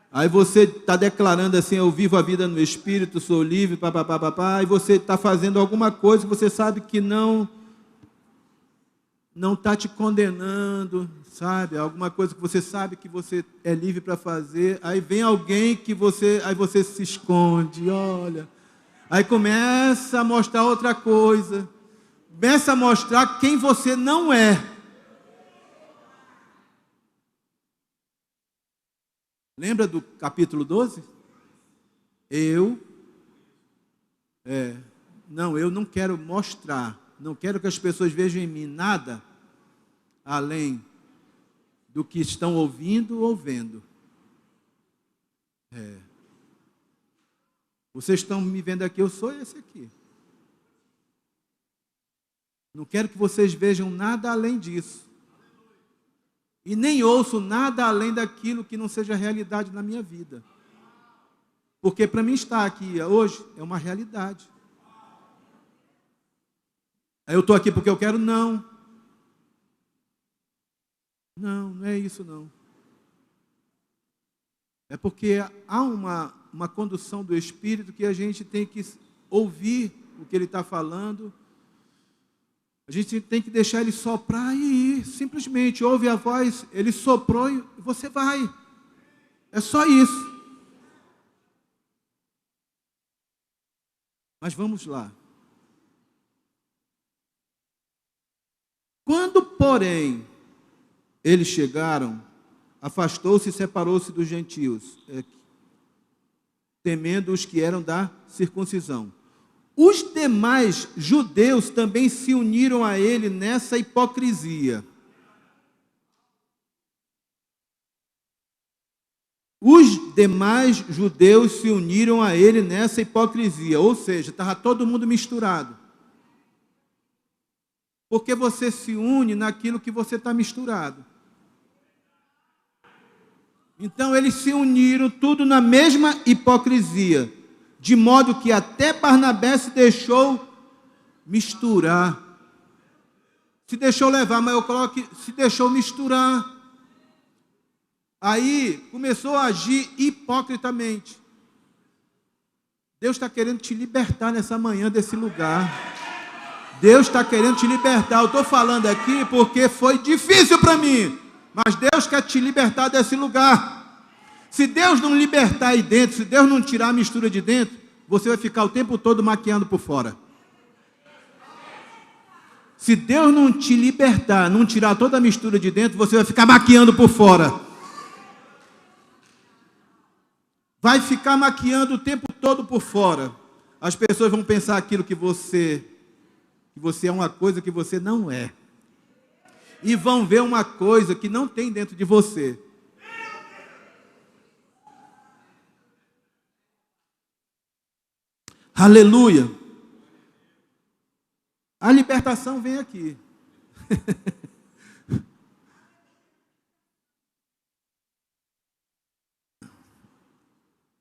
Aí você está declarando assim, eu vivo a vida no Espírito, sou livre, papapá, e você está fazendo alguma coisa que você sabe que não está te condenando, sabe? Alguma coisa que você sabe que você é livre para fazer. Aí vem alguém aí você se esconde, olha. Aí começa a mostrar outra coisa. Começa a mostrar quem você não é. Lembra do capítulo 12? Eu não quero mostrar, não quero que as pessoas vejam em mim nada além do que estão ouvindo ou vendo. Vocês estão me vendo aqui, eu sou esse aqui. Não quero que vocês vejam nada além disso. E nem ouço nada além daquilo que não seja realidade na minha vida. Porque para mim estar aqui hoje é uma realidade. Aí eu estou aqui porque eu quero? Não. Não é isso não. É porque há uma condução do Espírito que a gente tem que ouvir o que ele está falando. A gente tem que deixar ele soprar e ir. Simplesmente ouve a voz, ele soprou e você vai. É só isso. Mas vamos lá. Quando, porém, eles chegaram, afastou-se e separou-se dos gentios, temendo os que eram da circuncisão. Os demais judeus também se uniram a ele nessa hipocrisia. Os demais judeus se uniram a ele nessa hipocrisia, ou seja, estava todo mundo misturado. Porque você se une naquilo que você está misturado. Então eles se uniram tudo na mesma hipocrisia, de modo que até Barnabé se deixou misturar. Se deixou levar, mas eu coloco que se deixou misturar. Aí começou a agir hipocritamente. Deus está querendo te libertar nessa manhã desse lugar. Deus está querendo te libertar. Eu estou falando aqui porque foi difícil para mim. Mas Deus quer te libertar desse lugar. Se Deus não libertar aí dentro, se Deus não tirar a mistura de dentro, você vai ficar o tempo todo maquiando por fora. Se Deus não te libertar, não tirar toda a mistura de dentro, você vai ficar maquiando por fora. Vai ficar maquiando o tempo todo por fora. As pessoas vão pensar aquilo que você é uma coisa que você não é. E vão ver uma coisa que não tem dentro de você. Aleluia. A libertação vem aqui.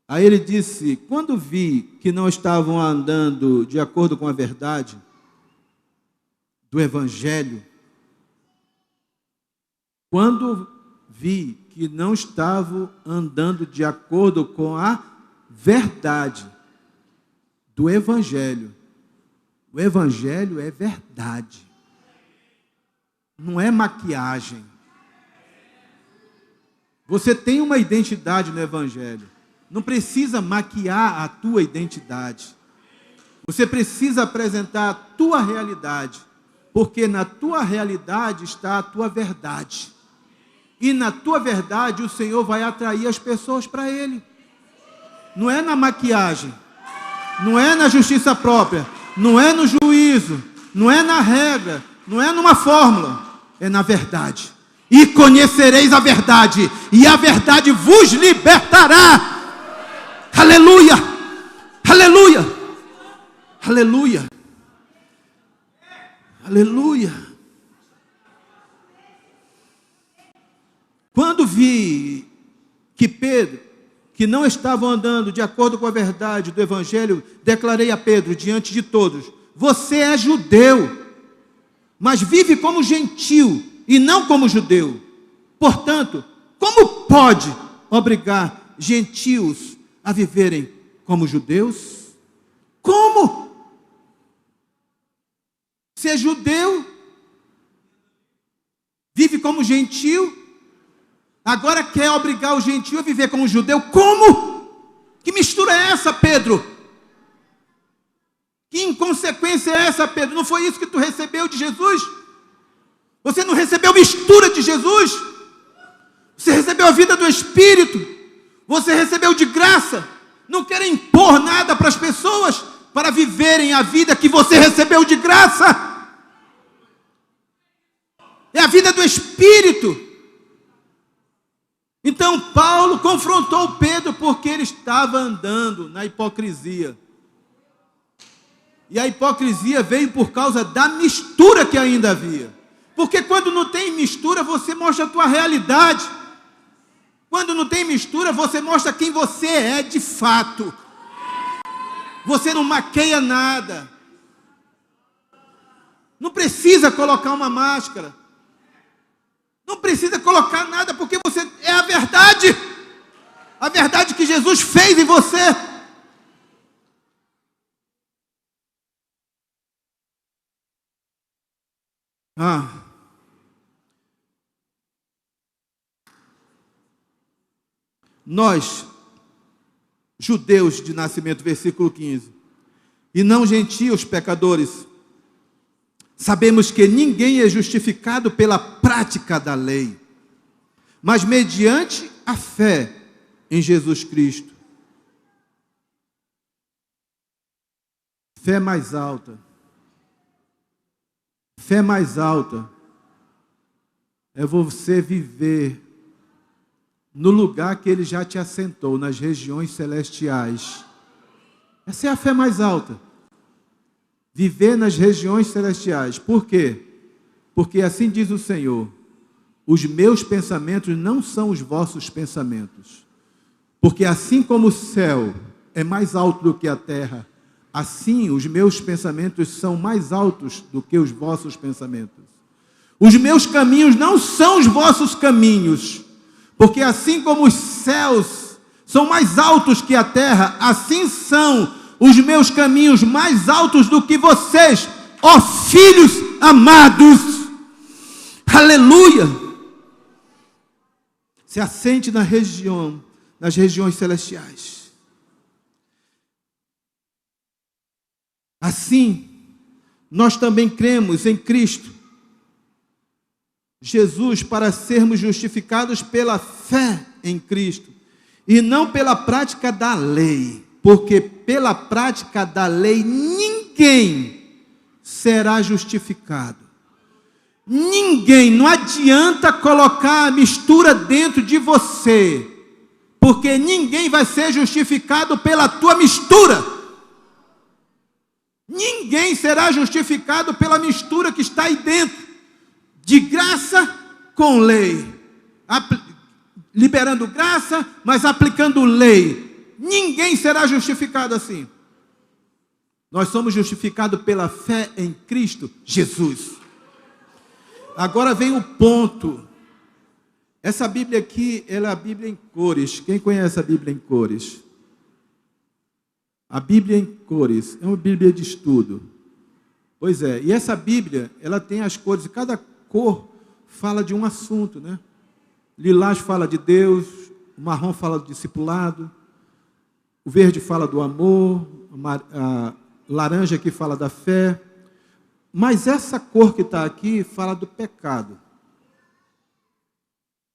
Aí ele disse: quando vi que não estavam andando de acordo com a verdade do Evangelho, quando vi que não estavam andando de acordo com a verdade do Evangelho. O Evangelho é verdade. Não é maquiagem. Você tem uma identidade no Evangelho. Não precisa maquiar a tua identidade. Você precisa apresentar a tua realidade. Porque na tua realidade está a tua verdade. E na tua verdade o Senhor vai atrair as pessoas para Ele. Não é na maquiagem. Não é na justiça própria. Não é no juízo. Não é na regra. Não é numa fórmula. É na verdade. E conhecereis a verdade. E a verdade vos libertará. Aleluia. Aleluia. Aleluia. Aleluia. Quando vi que Pedro, que não estavam andando de acordo com a verdade do Evangelho, declarei a Pedro diante de todos: você é judeu, mas vive como gentil e não como judeu. Portanto, como pode obrigar gentios a viverem como judeus? Como? Ser judeu, vive como gentil, agora quer obrigar o gentio a viver como judeu? Como? Que mistura é essa, Pedro? Que inconsequência é essa, Pedro? Não foi isso que tu recebeu de Jesus? Você não recebeu mistura de Jesus? Você recebeu a vida do Espírito? Você recebeu de graça? Não quer impor nada para as pessoas para viverem a vida que você recebeu de graça? É a vida do Espírito. Então Paulo confrontou Pedro porque ele estava andando na hipocrisia. E a hipocrisia veio por causa da mistura que ainda havia. Porque quando não tem mistura, você mostra a tua realidade. Quando não tem mistura, você mostra quem você é de fato. Você não maqueia nada. Não precisa colocar uma máscara. Não precisa colocar nada, porque você é a verdade. A verdade que Jesus fez em você. Nós, judeus de nascimento, versículo 15, e não gentios pecadores, sabemos que ninguém é justificado pela prática da lei, mas mediante a fé em Jesus Cristo. Fé mais alta. Fé mais alta é você viver no lugar que Ele já te assentou, nas regiões celestiais. Essa é a fé mais alta. Viver nas regiões celestiais. Por quê? Porque assim diz o Senhor: os meus pensamentos não são os vossos pensamentos. Porque assim como o céu é mais alto do que a terra, assim os meus pensamentos são mais altos do que os vossos pensamentos. Os meus caminhos não são os vossos caminhos. Porque assim como os céus são mais altos que a terra, assim são os meus caminhos mais altos do que vocês, ó filhos amados. Aleluia! Se assente nas regiões celestiais. Assim, nós também cremos em Cristo Jesus para sermos justificados pela fé em Cristo e não pela prática da lei, porque pela prática da lei ninguém será justificado. Ninguém, não adianta colocar a mistura dentro de você, porque ninguém vai ser justificado pela tua mistura. Ninguém será justificado pela mistura que está aí dentro, de graça com lei, liberando graça, mas aplicando lei. Ninguém será justificado assim. Nós somos justificados pela fé em Cristo Jesus. Agora vem o ponto. Essa Bíblia aqui, ela é a Bíblia em cores. Quem conhece a Bíblia em cores? A Bíblia em cores é uma Bíblia de estudo. Pois é, e essa Bíblia, ela tem as cores, e cada cor fala de um assunto, né? Lilás fala de Deus, o marrom fala do discipulado, o verde fala do amor, a laranja aqui fala da fé, mas essa cor que está aqui fala do pecado.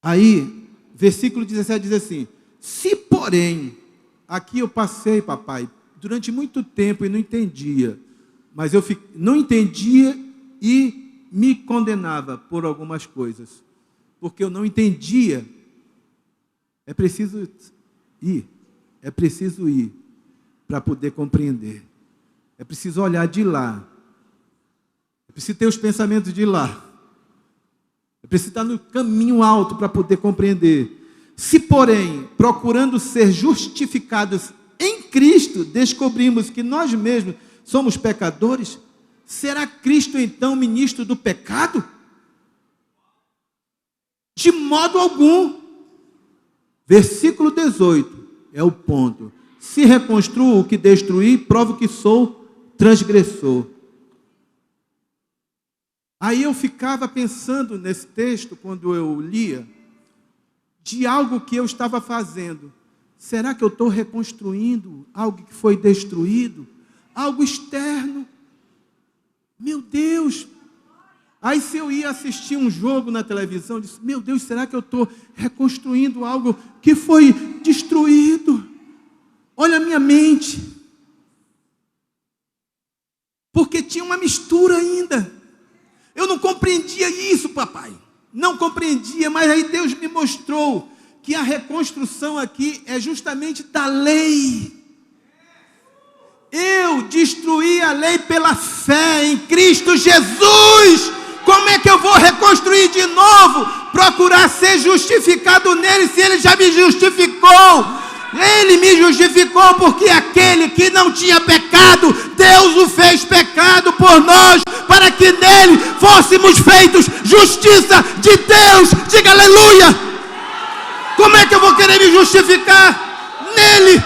Aí, versículo 17 diz assim: se porém, aqui eu passei, papai, durante muito tempo e não entendia, mas eu não entendia e me condenava por algumas coisas, porque eu não entendia. É preciso ir para poder compreender. É preciso olhar de lá. É preciso ter os pensamentos de lá. É preciso estar no caminho alto para poder compreender. Se, porém, procurando ser justificados em Cristo, descobrimos que nós mesmos somos pecadores, será Cristo então ministro do pecado? De modo algum. Versículo 18 é o ponto. Se reconstruo o que destruí, provo que sou transgressor. Aí eu ficava pensando nesse texto, quando eu lia, de algo que eu estava fazendo. Será que eu estou reconstruindo algo que foi destruído? Algo externo? Meu Deus! Aí se eu ia assistir um jogo na televisão, eu disse, meu Deus, será que eu estou reconstruindo algo que foi destruído? Olha a minha mente. Porque tinha uma mistura ainda. Eu não compreendia isso, papai. Não compreendia, mas aí Deus me mostrou que a reconstrução aqui é justamente da lei. Eu destruí a lei pela fé em Cristo Jesus. Como é que eu vou reconstruir de novo? Procurar ser justificado nele, se ele já me justificou. Ele me justificou porque aquele que não tinha pecado, Deus o fez pecado por nós, para que nele fôssemos feitos justiça de Deus. Diga aleluia. Como é que eu vou querer me justificar? Nele.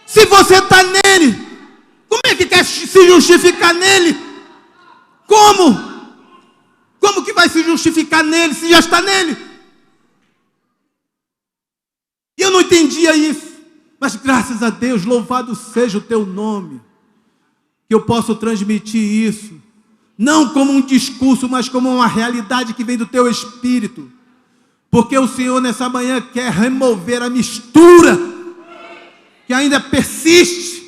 Se você está nele, como é que quer se justificar nele? Como? Como que vai se justificar nele se já está nele? E eu não entendia isso, mas graças a Deus, louvado seja o teu nome, que eu posso transmitir isso, não como um discurso, mas como uma realidade que vem do teu espírito, porque o Senhor nessa manhã quer remover a mistura, que ainda persiste,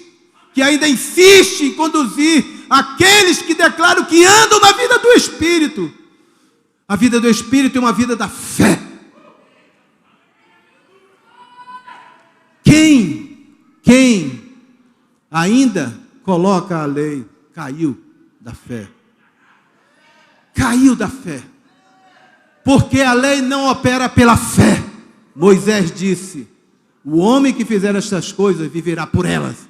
que ainda insiste em conduzir aqueles que declaram que andam na vida do Espírito. A vida do Espírito é uma vida da fé. Quem ainda coloca a lei, caiu da fé. caiu da fé. Porque a lei não opera pela fé. Moisés disse: o homem que fizer estas coisas viverá por elas.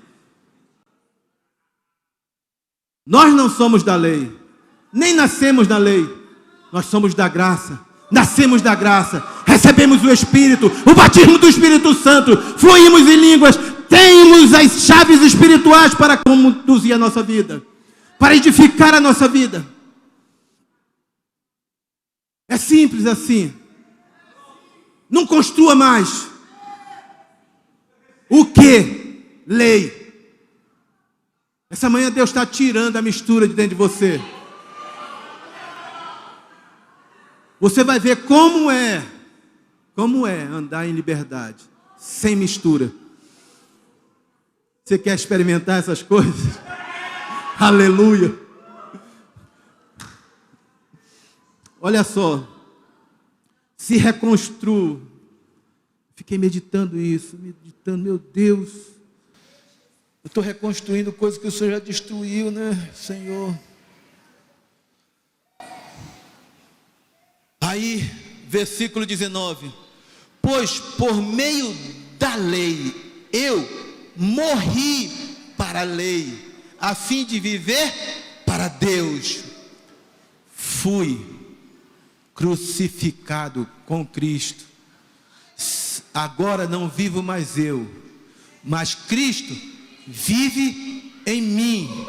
Nós não somos da lei, nem nascemos da lei. Nós somos da graça, nascemos da graça, recebemos o Espírito, o batismo do Espírito Santo, fluímos em línguas, temos as chaves espirituais para conduzir a nossa vida, para edificar a nossa vida. É simples assim. Não construa mais. O que? Lei. Essa manhã Deus está tirando a mistura de dentro de você. Você vai ver como é andar em liberdade, sem mistura. Você quer experimentar essas coisas? Aleluia. Olha só. Se reconstrua. Fiquei meditando isso, meu Deus. Eu estou reconstruindo coisas que o Senhor já destruiu, né, Senhor? Aí, versículo 19. Pois por meio da lei, eu morri para a lei, a fim de viver para Deus. Fui crucificado com Cristo. Agora não vivo mais eu, mas Cristo vive em mim.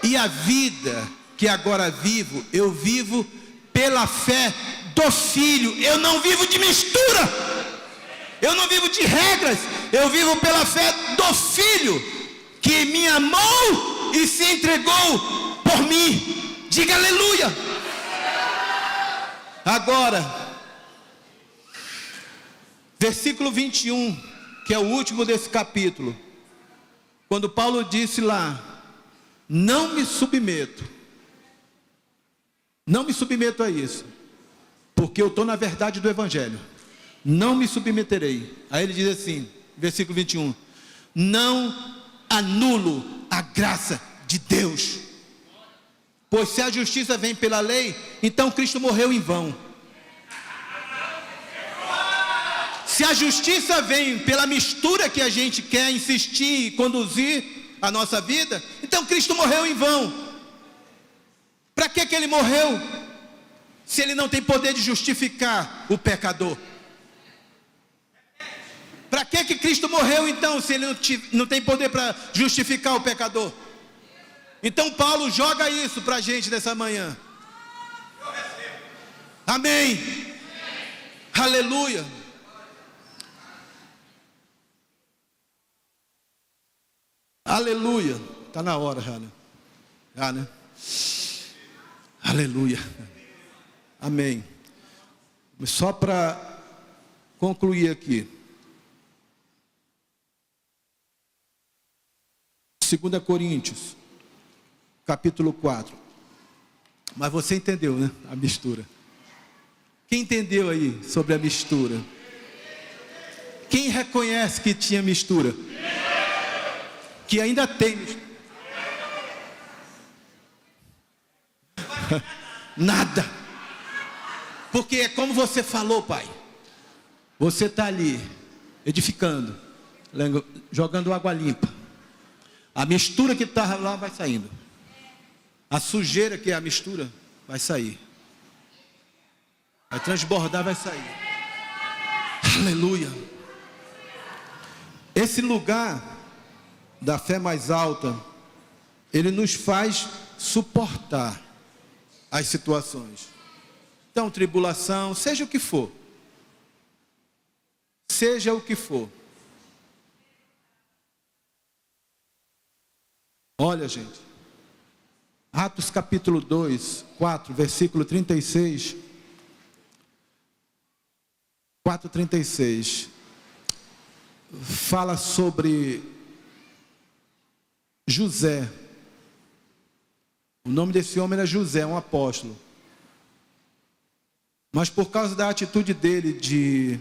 E a vida que agora vivo, eu vivo pela fé do Filho. Eu não vivo de mistura, eu não vivo de regras, eu vivo pela fé do Filho, que me amou e se entregou por mim. Diga aleluia. Agora, versículo 21, que é o último desse capítulo, quando Paulo disse lá: não me submeto a isso, porque eu estou na verdade do Evangelho, não me submeterei. Aí ele diz assim, versículo 21, não anulo a graça de Deus, pois se a justiça vem pela lei, então Cristo morreu em vão. Se a justiça vem pela mistura que a gente quer insistir e conduzir a nossa vida, então Cristo morreu em vão. Para que ele morreu? Se ele não tem poder de justificar o pecador. Para que Cristo morreu então, se ele não tem poder para justificar o pecador? Então Paulo joga isso para a gente nessa manhã. Amém. Aleluia. Aleluia. Está na hora já, né? Já, né? Aleluia. Amém. Só para concluir aqui. 2 Coríntios, capítulo 4. Mas você entendeu, né? A mistura. Quem entendeu aí sobre a mistura? Quem reconhece que tinha mistura? Que ainda tem mistura? Nada. Porque é como você falou, pai. Você está ali, edificando, jogando água limpa. A mistura que está lá vai saindo. A sujeira que é a mistura vai sair. Vai transbordar, vai sair. Aleluia. Esse lugar da fé mais alta, ele nos faz suportar as situações. Então, tribulação, seja o que for. Seja o que for. Olha, gente. Atos capítulo 2, 4, versículo 36. 4:36. Fala sobre José. O nome desse homem era José, um apóstolo. Mas por causa da atitude dele de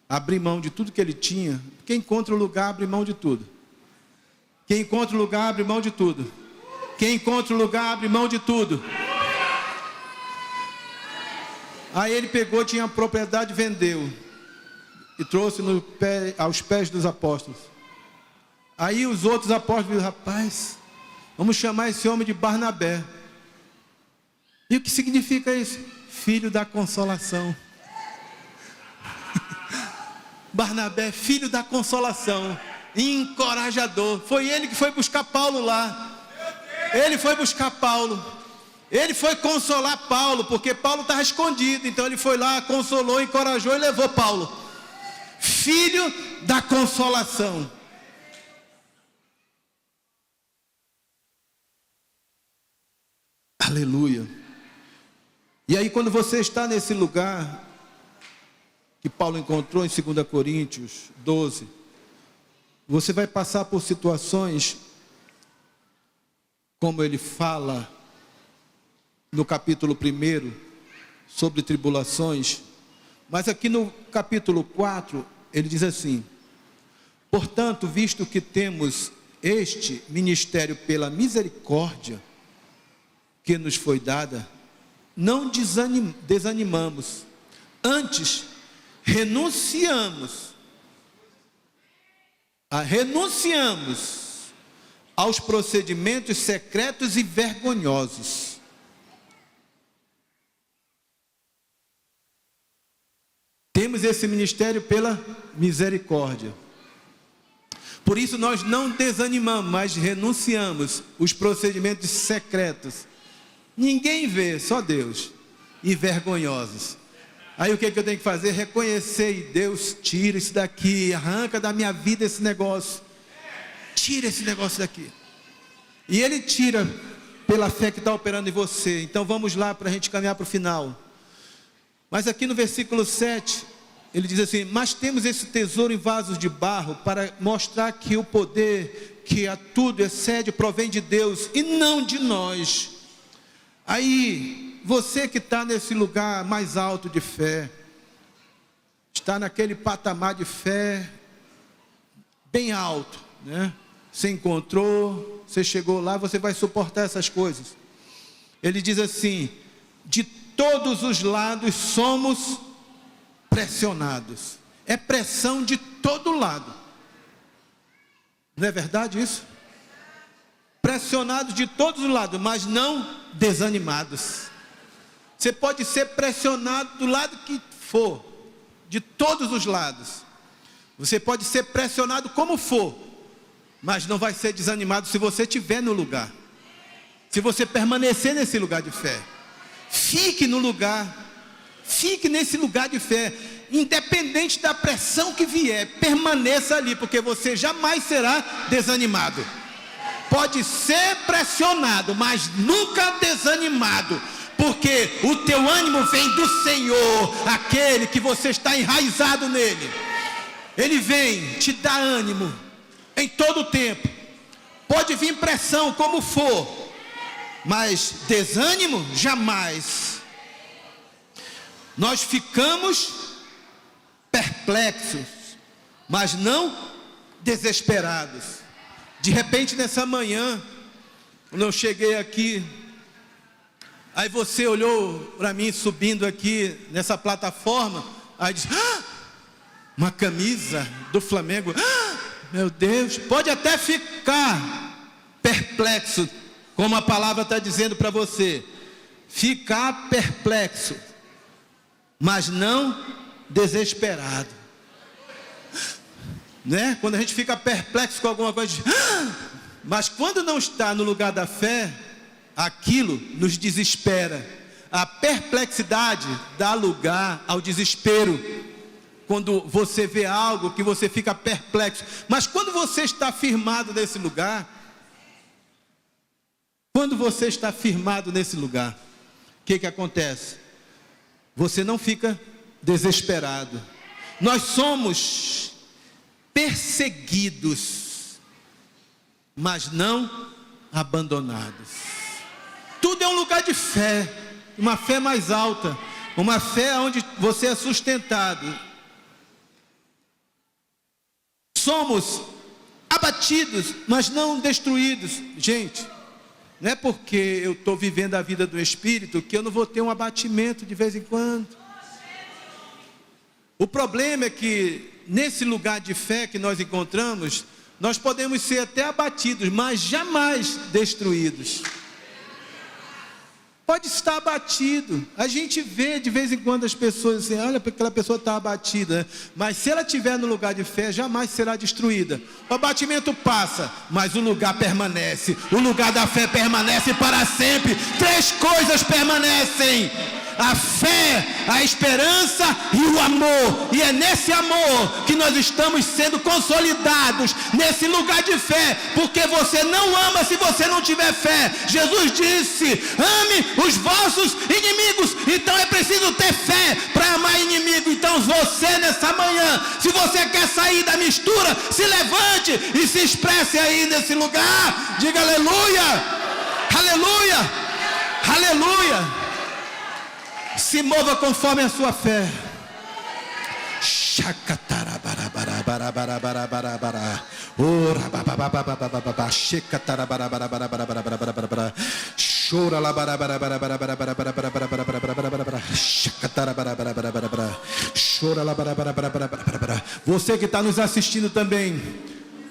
abrir mão de tudo que ele tinha, quem encontra o lugar abre mão de tudo. Quem encontra o lugar abre mão de tudo. Quem encontra o lugar abre mão de tudo. Aí ele pegou, tinha a propriedade, vendeu e trouxe aos pés dos apóstolos. Aí os outros apóstolos viram: rapaz, vamos chamar esse homem de Barnabé. E o que significa isso? Filho da consolação. Barnabé, filho da consolação, encorajador. Foi ele que foi buscar Paulo lá. Ele foi buscar Paulo. Ele foi consolar Paulo, porque Paulo estava escondido. Então ele foi lá, consolou, encorajou e levou Paulo. Filho da consolação. Aleluia. E aí, quando você está nesse lugar que Paulo encontrou em 2 Coríntios 12, você vai passar por situações, como ele fala no capítulo 1, sobre tribulações, mas aqui no capítulo 4, ele diz assim: portanto, visto que temos este ministério pela misericórdia que nos foi dada, não desanimamos, antes renunciamos aos procedimentos secretos e vergonhosos. Temos esse ministério pela misericórdia. Por isso nós não desanimamos, mas renunciamos os procedimentos secretos. Ninguém vê, só Deus. E vergonhosos. Aí o que eu tenho que fazer? Reconhecer. E Deus, tira isso daqui, arranca da minha vida esse negócio. Tira esse negócio daqui. E Ele tira pela fé que está operando em você. Então vamos lá para a gente caminhar para o final. Mas aqui no versículo 7, ele diz assim: mas temos esse tesouro em vasos de barro, para mostrar que o poder que a tudo excede provém de Deus e não de nós. Aí, você que está nesse lugar mais alto de fé, está naquele patamar de fé bem alto, né? Você encontrou, você chegou lá, você vai suportar essas coisas. Ele diz assim: de todos os lados somos pressionados. É pressão de todo lado. Não é verdade isso? Pressionados de todos os lados, mas não desanimados. Você pode ser pressionado do lado que for, de todos os lados. Você pode ser pressionado como for, mas não vai ser desanimado se você estiver no lugar. Se você permanecer nesse lugar de fé. Fique no lugar. Fique nesse lugar de fé. Independente da pressão que vier, permaneça ali, porque você jamais será desanimado. Pode ser pressionado, mas nunca desanimado, porque o teu ânimo vem do Senhor, aquele que você está enraizado nele. Ele vem te dar ânimo em todo o tempo. Pode vir pressão como for, mas desânimo jamais. Nós ficamos perplexos, mas não desesperados. De repente, nessa manhã, quando eu cheguei aqui, aí você olhou para mim subindo aqui nessa plataforma, aí disse: ah, uma camisa do Flamengo. Ah, meu Deus, pode até ficar perplexo, como a palavra está dizendo para você, ficar perplexo, mas não desesperado. Né? Quando a gente fica perplexo com alguma coisa, mas quando não está no lugar da fé, aquilo nos desespera. A perplexidade dá lugar ao desespero. Quando você vê algo que você fica perplexo, mas quando você está firmado nesse lugar, o que acontece? Você não fica desesperado. Nós somos perseguidos, mas não abandonados. Tudo é um lugar de fé, uma fé mais alta, uma fé onde você é sustentado. Somos abatidos, mas não destruídos. Gente, Não é porque eu estou vivendo a vida do Espírito que eu não vou ter um abatimento de vez em quando. O problema é que nesse lugar de fé que nós encontramos, nós podemos ser até abatidos, mas jamais destruídos. Pode estar abatido. A gente vê de vez em quando as pessoas assim, olha, aquela pessoa está abatida, né? Mas se ela estiver no lugar de fé, jamais será destruída. O abatimento passa, mas o lugar permanece. O lugar da fé permanece para sempre. 3 coisas permanecem: a fé, a esperança e o amor. E é nesse amor que nós estamos sendo consolidados, nesse lugar de fé, porque você não ama se você não tiver fé. Jesus disse: ame os vossos inimigos. Então é preciso ter fé para amar inimigo. Então você nessa manhã, se você quer sair da mistura, se levante e se expresse aí nesse lugar. Diga aleluia, aleluia, aleluia. Se mova conforme a sua fé. Você que está nos assistindo também,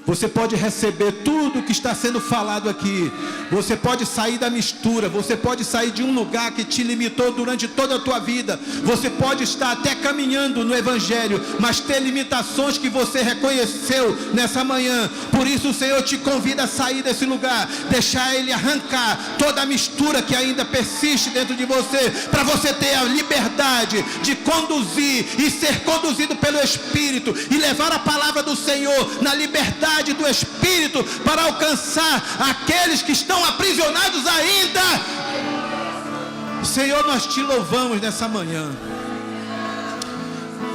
você pode receber tudo que está sendo falado aqui. Você pode sair da mistura. Você pode sair de um lugar que te limitou durante toda a tua vida. Você pode estar até caminhando no Evangelho, mas ter limitações que você reconheceu nessa manhã. Por isso o Senhor te convida a sair desse lugar, deixar Ele arrancar toda a mistura que ainda persiste dentro de você, para você ter a liberdade de conduzir e ser conduzido pelo Espírito e levar a palavra do Senhor na liberdade do Espírito, para alcançar aqueles que estão aprisionados ainda. Senhor, nós te louvamos nessa manhã,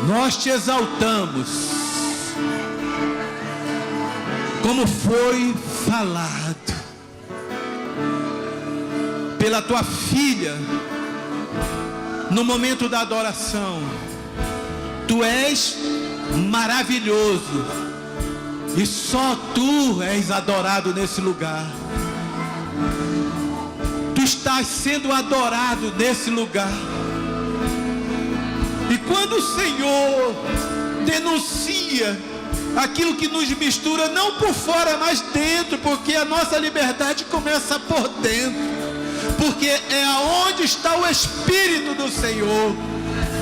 nós te exaltamos, como foi falado pela tua filha no momento da adoração. Tu és maravilhoso, e só tu és adorado nesse lugar. Tu estás sendo adorado nesse lugar. E quando o Senhor denuncia aquilo que nos mistura, não por fora, mas dentro, porque a nossa liberdade começa por dentro, porque é aonde está o Espírito do Senhor.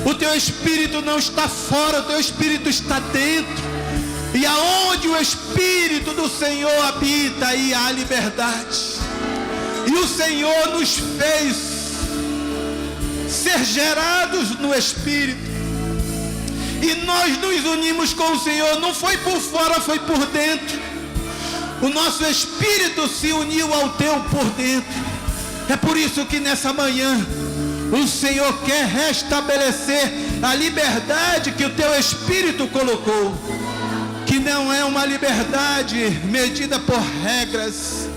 O teu Espírito não está fora, o teu Espírito está dentro. E aonde o Espírito do Senhor habita, aí há liberdade. E o Senhor nos fez ser gerados no Espírito. E nós nos unimos com o Senhor, não foi por fora, foi por dentro. O nosso Espírito se uniu ao teu por dentro. É por isso que nessa manhã o Senhor quer restabelecer a liberdade que o teu Espírito colocou, que não é uma liberdade medida por regras,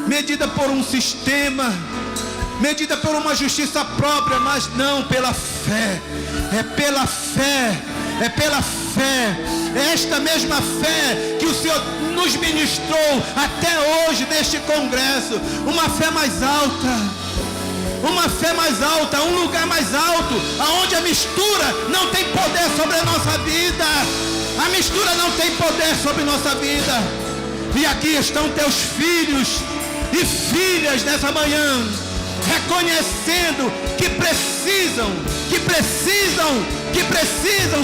medida por um sistema, medida por uma justiça própria, mas não pela fé. É pela fé, é pela fé, é esta mesma fé que o Senhor nos ministrou até hoje neste congresso. Uma fé mais alta, uma fé mais alta, um lugar mais alto, aonde a mistura não tem poder sobre a nossa vida. A mistura não tem poder sobre nossa vida. E aqui estão teus filhos e filhas nessa manhã, reconhecendo que precisam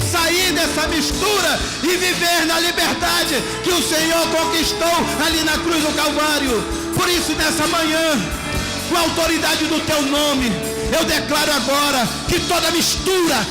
sair dessa mistura e viver na liberdade que o Senhor conquistou ali na cruz do Calvário. Por isso nessa manhã, com a autoridade do teu nome, eu declaro agora que toda mistura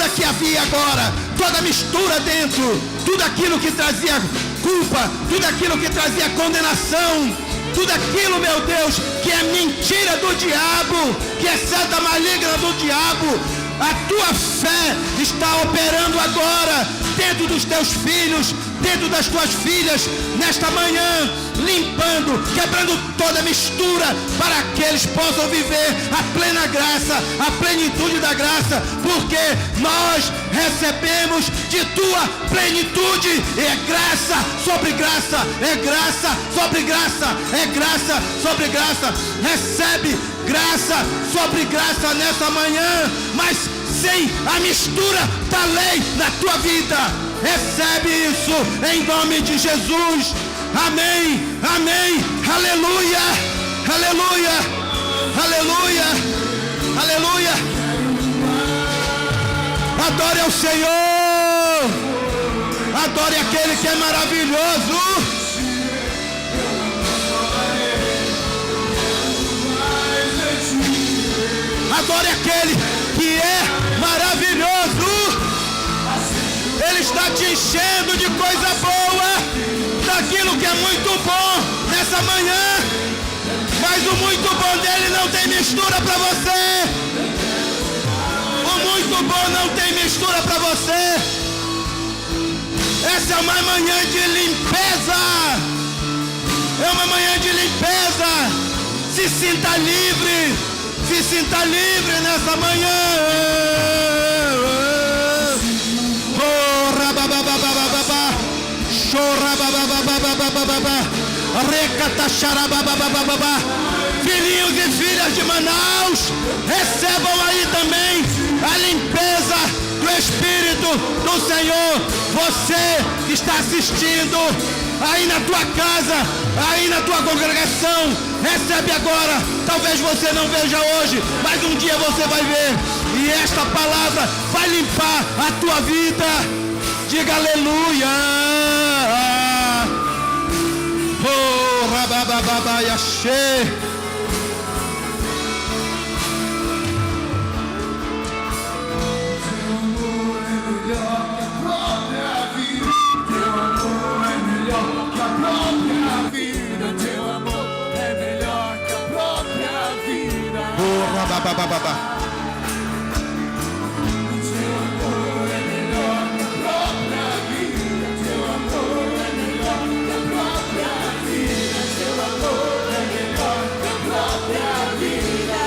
que havia agora, toda mistura dentro, tudo aquilo que trazia culpa, tudo aquilo que trazia condenação, tudo aquilo, meu Deus, que é mentira do diabo, que é seta maligna do diabo, A tua fé está operando agora dentro dos teus filhos, dentro das tuas filhas, nesta manhã, limpando, quebrando toda mistura, para que eles possam viver a plena graça, a plenitude da graça, porque nós recebemos de tua plenitude. É graça sobre graça, é graça sobre graça, é graça sobre graça. Recebe graça sobre graça nessa manhã, mas sem a mistura da lei na tua vida. Recebe isso em nome de Jesus. Amém, amém, aleluia, aleluia, aleluia, aleluia. Adore ao Senhor, adore aquele que é maravilhoso. Adore aquele que é maravilhoso. Ele está te enchendo de coisa boa, daquilo que é muito bom nessa manhã. Mas o muito bom dele não tem mistura para você. O muito bom não tem mistura para você. Essa é uma manhã de limpeza. É uma manhã de limpeza. Se sinta livre. Se sinta livre nessa manhã. Oh, rababababababa. Chorababababababa. Recatacharabababababa. Filhinhos e filhas de Manaus, recebam aí também a limpeza do Espírito do Senhor. Você que está assistindo aí na tua casa, aí na tua congregação, recebe agora. Talvez você não veja hoje, mas um dia você vai ver. E esta palavra vai limpar a tua vida. Diga aleluia. Oh, rababababa yachê. Babababá. Teu amor é melhor que a própria vida. Teu amor é melhor que a própria vida. Teu amor é melhor que a própria vida.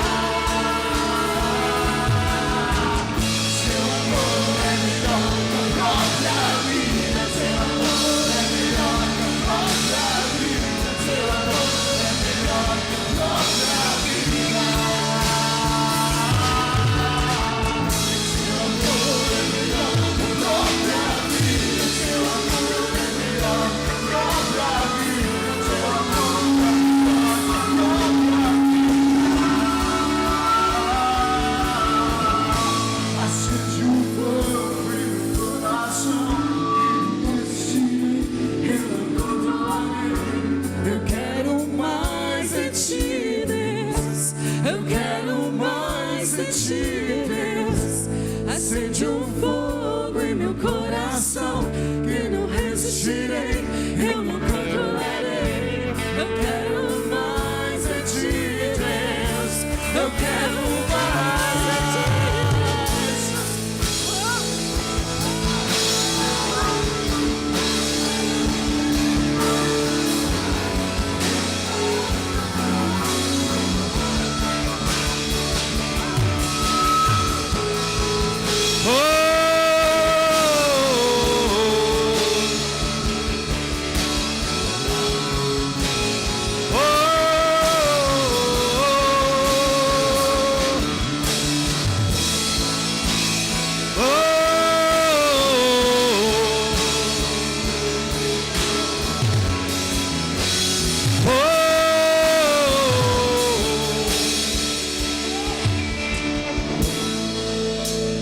Teu amor é melhor que a própria vida. Teu amor é melhor que a própria vida. Teu amor é melhor que a própria vida. Acende fogo em meu coração que não resistirei, eu não controlarei. Eu quero mais de ti, Deus. Eu quero mais de ti,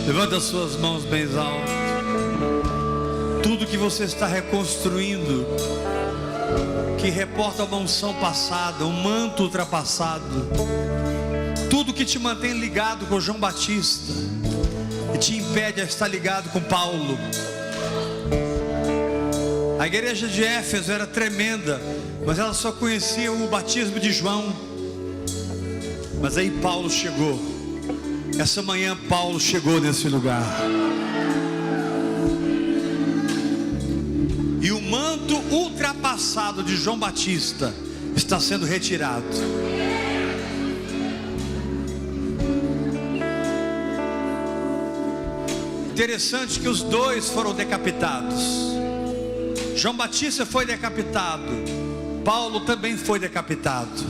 Levanta as suas mãos bem alto. Tudo que você está reconstruindo, que reporta uma unção passada, um manto ultrapassado, tudo que te mantém ligado com João Batista e te impede a estar ligado com Paulo. A igreja de Éfeso era tremenda, mas ela só conhecia o batismo de João. Mas aí Paulo chegou Essa manhã Paulo chegou nesse lugar. E o manto ultrapassado de João Batista está sendo retirado. Interessante que os dois foram decapitados. João Batista foi decapitado, Paulo também foi decapitado.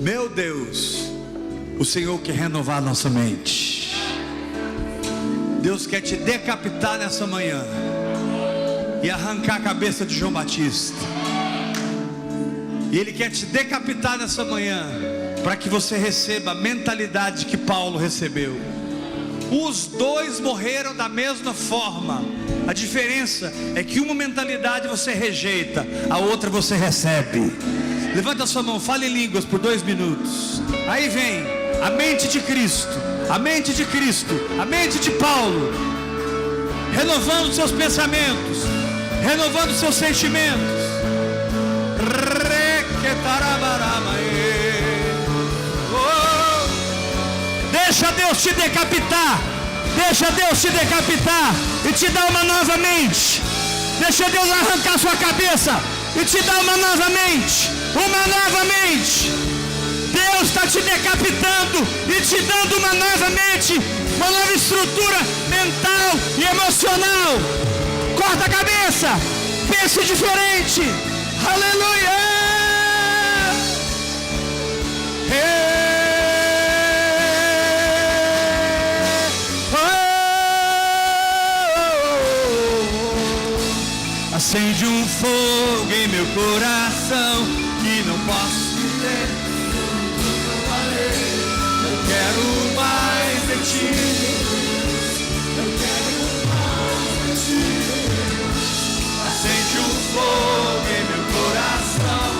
Meu Deus, o Senhor quer renovar nossa mente. Deus quer te decapitar nessa manhã e arrancar a cabeça de João Batista. E Ele quer te decapitar nessa manhã para que você receba a mentalidade que Paulo recebeu. Os dois morreram da mesma forma. A diferença é que uma mentalidade você rejeita, a outra você recebe. Levanta a sua mão, fale em línguas por 2 minutos. Aí vem a mente de Cristo, a mente de Cristo, a mente de Paulo, renovando seus pensamentos, renovando seus sentimentos. Deixa Deus te decapitar. Deixa Deus te decapitar e te dar uma nova mente. Deixa Deus arrancar sua cabeça e te dar uma nova mente. Uma nova mente. Deus está te decapitando e te dando uma nova mente, uma nova estrutura mental e emocional. Corta a cabeça, pense diferente. Aleluia. Acende um fogo em meu coração que não posso viver. Eu quero mais de ti. Eu quero mais de ti. Acende um fogo em meu coração.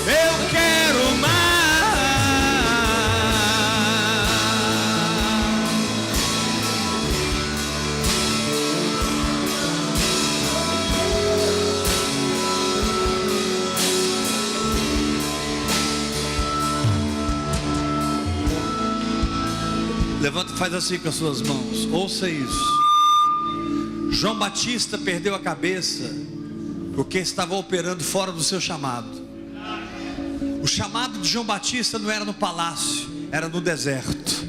Eu quero mais. Levanta e faz assim com as suas mãos. Ouça isso. João Batista perdeu a cabeça porque estava operando fora do seu chamado. O chamado de João Batista não era no palácio, era no deserto.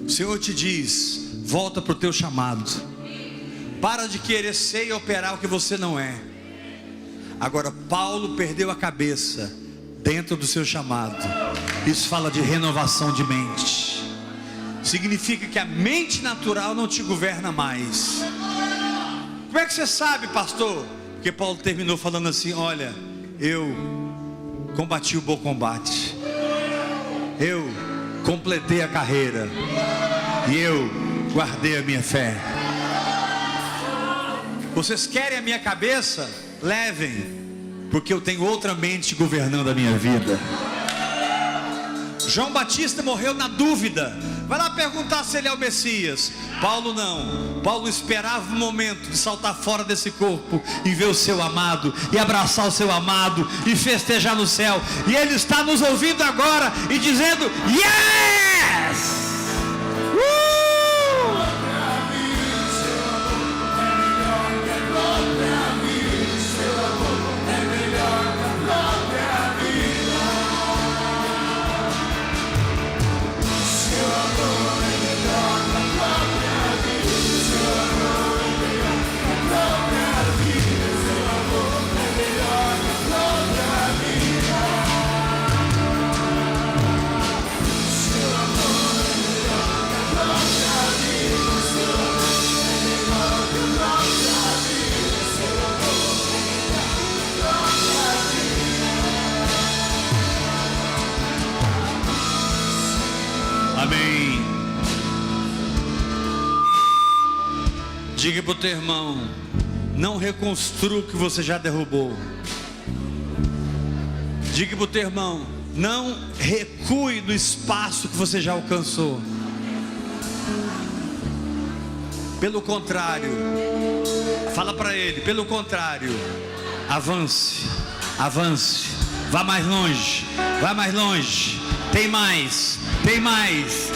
O Senhor te diz: volta para o teu chamado. Para de querer ser e operar o que você não é. Agora, Paulo perdeu a cabeça dentro do seu chamado. Isso fala de renovação de mente. Significa que a mente natural não te governa mais. Como é que você sabe, pastor? Porque Paulo terminou falando assim: olha, eu combati o bom combate, eu completei a carreira e eu guardei a minha fé. Vocês querem a minha cabeça? Levem, porque eu tenho outra mente governando a minha vida. João Batista morreu na dúvida. Vai lá perguntar se ele é o Messias. Paulo não. Paulo esperava o momento de saltar fora desse corpo e ver o seu amado, e abraçar o seu amado, e festejar no céu. E ele está nos ouvindo agora e dizendo: yes! Amém. Diga para o teu irmão: não reconstrua o que você já derrubou. Diga para o teu irmão: não recue no espaço que você já alcançou. Pelo contrário, fala para ele, pelo contrário, avance, avance, vá mais longe, tem mais, tem mais.